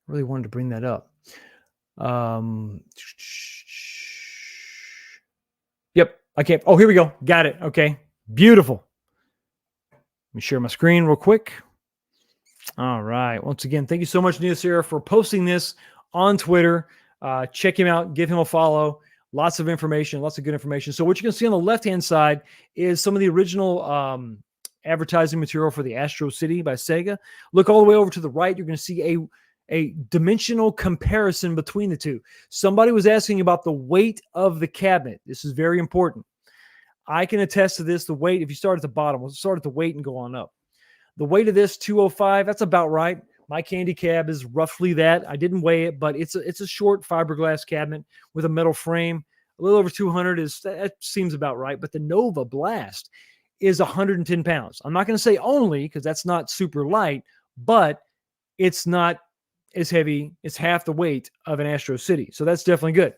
I really wanted to bring that up. Yep, I can't. Oh, here we go. Got it. Okay, beautiful. Let me share my screen real quick. All right. Once again, thank you so much, Neil Sarah, for posting this on Twitter. Check him out. Give him a follow. Lots of information, lots of good information. So what you can see on the left-hand side is some of the original advertising material for the Astro City by Sega. Look all the way over to the right. You're going to see a dimensional comparison between the two. Somebody was asking about the weight of the cabinet. This is very important. I can attest to this. The weight, if you start at the bottom, we'll start at the weight and go on up. The weight of this, 205, that's about right. My candy cab is roughly that. I didn't weigh it, but it's a short fiberglass cabinet with a metal frame. A little over 200 that seems about right. But the Nova Blast is 110 pounds. I'm not going to say only, because that's not super light, but it's not as heavy. It's half the weight of an Astro City. So that's definitely good.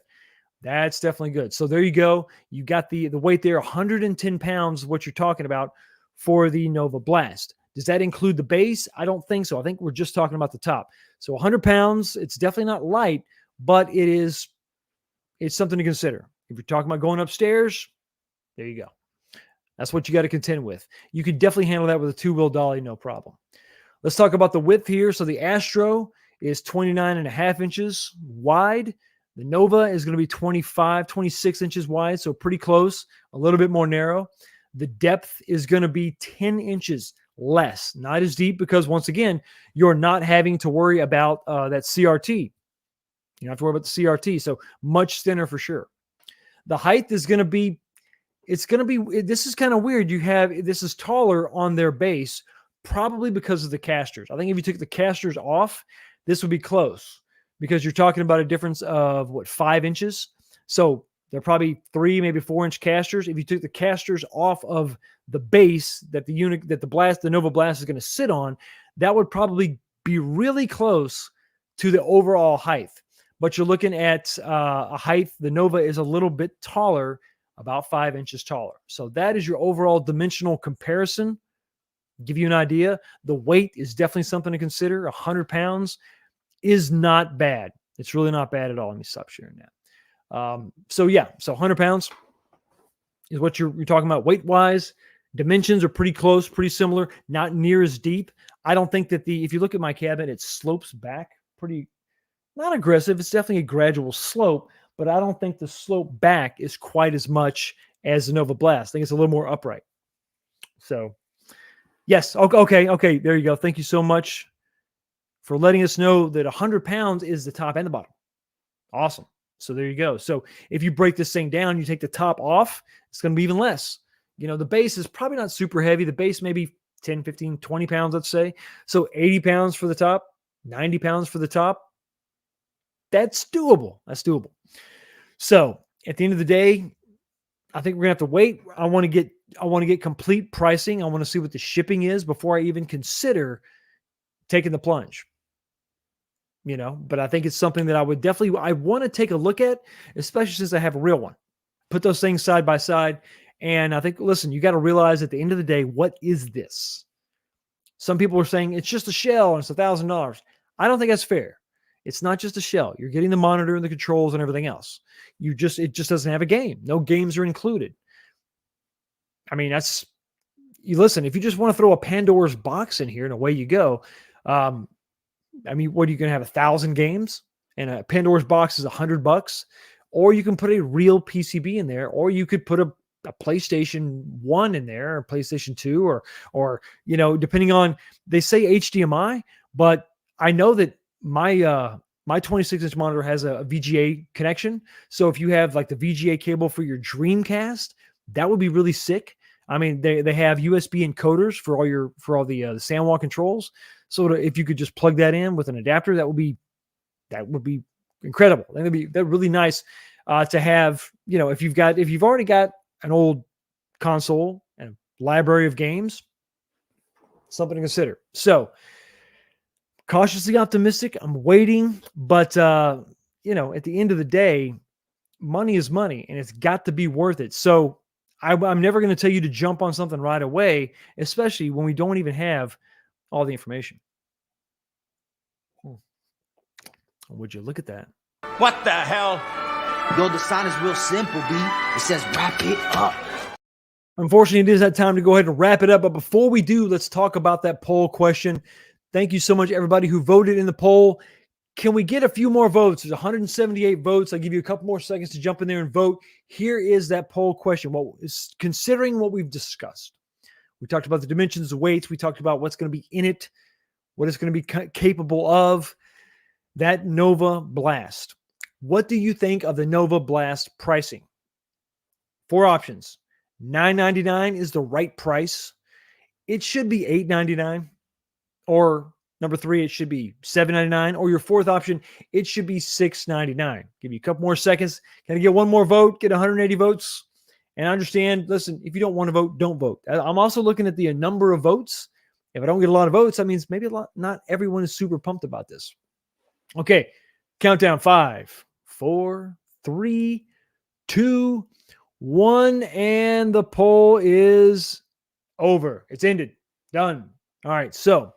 That's definitely good. So there you go. You got the weight there, 110 pounds, what you're talking about for the Nova Blast. Does that include the base? I don't think so. I think we're just talking about the top. So 100 pounds, it's definitely not light, but it's something to consider. If you're talking about going upstairs, there you go. That's what you got to contend with. You could definitely handle that with a two-wheel dolly, no problem. Let's talk about the width here. So the Astro is 29.5 inches wide. The Nova is going to be 26 inches wide, so pretty close, a little bit more narrow. The depth is going to be 10 inches less, not as deep, because once again, you're not having to worry about that CRT. You don't have to worry about the CRT. So much thinner for sure. The height is going to be, this is kind of weird. This is taller on their base, probably because of the casters. I think if you took the casters off, this would be close, because you're talking about a difference of 5 inches. So they're probably 3, maybe 4-inch casters. If you took the casters off of the base that the Nova Blast is going to sit on, that would probably be really close to the overall height. But you're looking at a height. The Nova is a little bit taller, about 5 inches taller. So that is your overall dimensional comparison. Give you an idea. The weight is definitely something to consider. 100 pounds is not bad. It's really not bad at all. Let me stop sharing that. So 100 pounds is what you're talking about weight-wise. Dimensions are pretty close, pretty similar, not near as deep. I don't think that if you look at my cabinet, it slopes back pretty, not aggressive. It's definitely a gradual slope, but I don't think the slope back is quite as much as the Nova Blast. I think it's a little more upright. So, yes. Okay. There you go. Thank you so much for letting us know that 100 pounds is the top and the bottom. Awesome. So there you go. So if you break this thing down, you take the top off, it's going to be even less. The base is probably not super heavy. The base maybe 10, 15, 20 pounds, let's say. So 80 pounds for the top, 90 pounds for the top. That's doable. So at the end of the day, I think we're gonna have to wait. I want to get complete pricing. I want to see what the shipping is before I even consider taking the plunge. But I think it's something that I want to take a look at, especially since I have a real one. Put those things side by side. And I think, listen, you got to realize at the end of the day, what is this? Some people are saying it's just a shell and it's $1,000. I don't think that's fair. It's not just a shell. You're getting the monitor and the controls and everything else. It just doesn't have a game. No games are included. I mean, listen, if you just want to throw a Pandora's box in here and away you go. I mean, what are you going to have, 1,000 games? And a Pandora's box is $100. Or you can put a real PCB in there, or you could put a PlayStation 1 in there, or PlayStation 2, or depending on, they say HDMI, but I know that my 26-inch monitor has a VGA connection. So if you have like the VGA cable for your Dreamcast, that would be really sick. I mean, they have USB encoders for all the SandWalk controls. So if you could just plug that in with an adapter, that would be incredible. That'd be really nice to have. If you've already got an old console and a library of games, something to consider. So cautiously optimistic. I'm waiting, but at the end of the day, money is money, and it's got to be worth it. So I'm never going to tell you to jump on something right away, especially when we don't even have all the information. Would you look at that? What the hell? Yo, the sign is real simple, B. It says wrap it up. Unfortunately, it is that time to go ahead and wrap it up. But before we do, let's talk about that poll question. Thank you so much, everybody who voted in the poll. Can we get a few more votes? There's 178 votes. I'll give you a couple more seconds to jump in there and vote. Here is that poll question. Well, considering what we've discussed, we talked about the dimensions, the weights. We talked about what's going to be in it, what it's going to be capable of. That Nova Blast. What do you think of the Nova Blast pricing? 4 options. $999 is the right price. It should be $899. Or number 3, it should be $799. Or your 4th option, it should be $699. Give you a couple more seconds. Can I get one more vote? Get 180 votes? And I understand, listen, if you don't want to vote, don't vote. I'm also looking at the number of votes. If I don't get a lot of votes, that means maybe not everyone is super pumped about this. Okay, countdown 5, 4, 3, 2, 1, and the poll is over. It's ended. Done. All right, so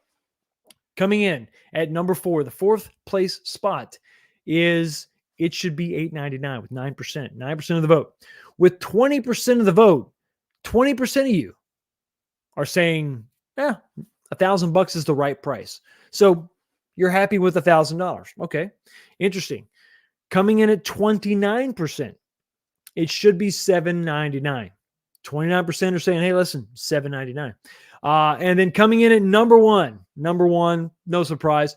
coming in at number 4, the 4th place spot is it should be $899 with 9%. 9% of the vote. With 20% of the vote, 20% of you are saying, $1,000 is the right price. So you're happy with $1,000. Okay, interesting. Coming in at 29%, it should be $799. 29% are saying, hey, listen, $7.99. And then coming in at number one, no surprise,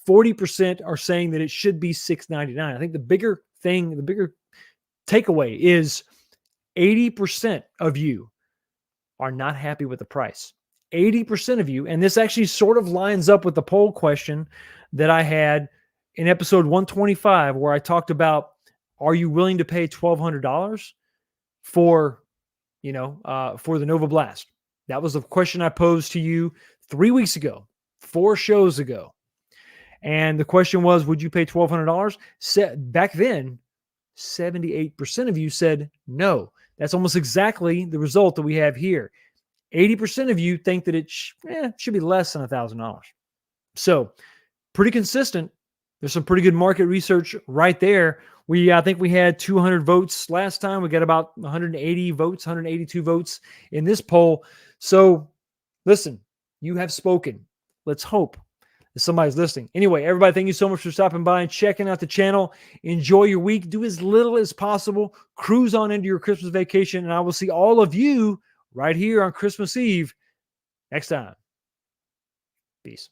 40% are saying that it should be $6.99. I think the bigger takeaway is 80% of you are not happy with the price. 80% of you, and this actually sort of lines up with the poll question that I had in episode 125, where I talked about, are you willing to pay $1,200 for, for the Nova Blast? That was the question I posed to you 3 weeks ago, 4 shows ago. And the question was, would you pay $1,200? Back then, 78% of you said no. That's almost exactly the result that we have here. 80% of you think that it should be less than $1,000. So pretty consistent. There's some pretty good market research right there. I think we had 200 votes last time. We got about 180 votes, 182 votes in this poll. So listen, you have spoken. Let's hope that somebody's listening. Anyway, everybody, thank you so much for stopping by and checking out the channel. Enjoy your week. Do as little as possible. Cruise on into your Christmas vacation. And I will see all of you right here on Christmas Eve next time. Peace.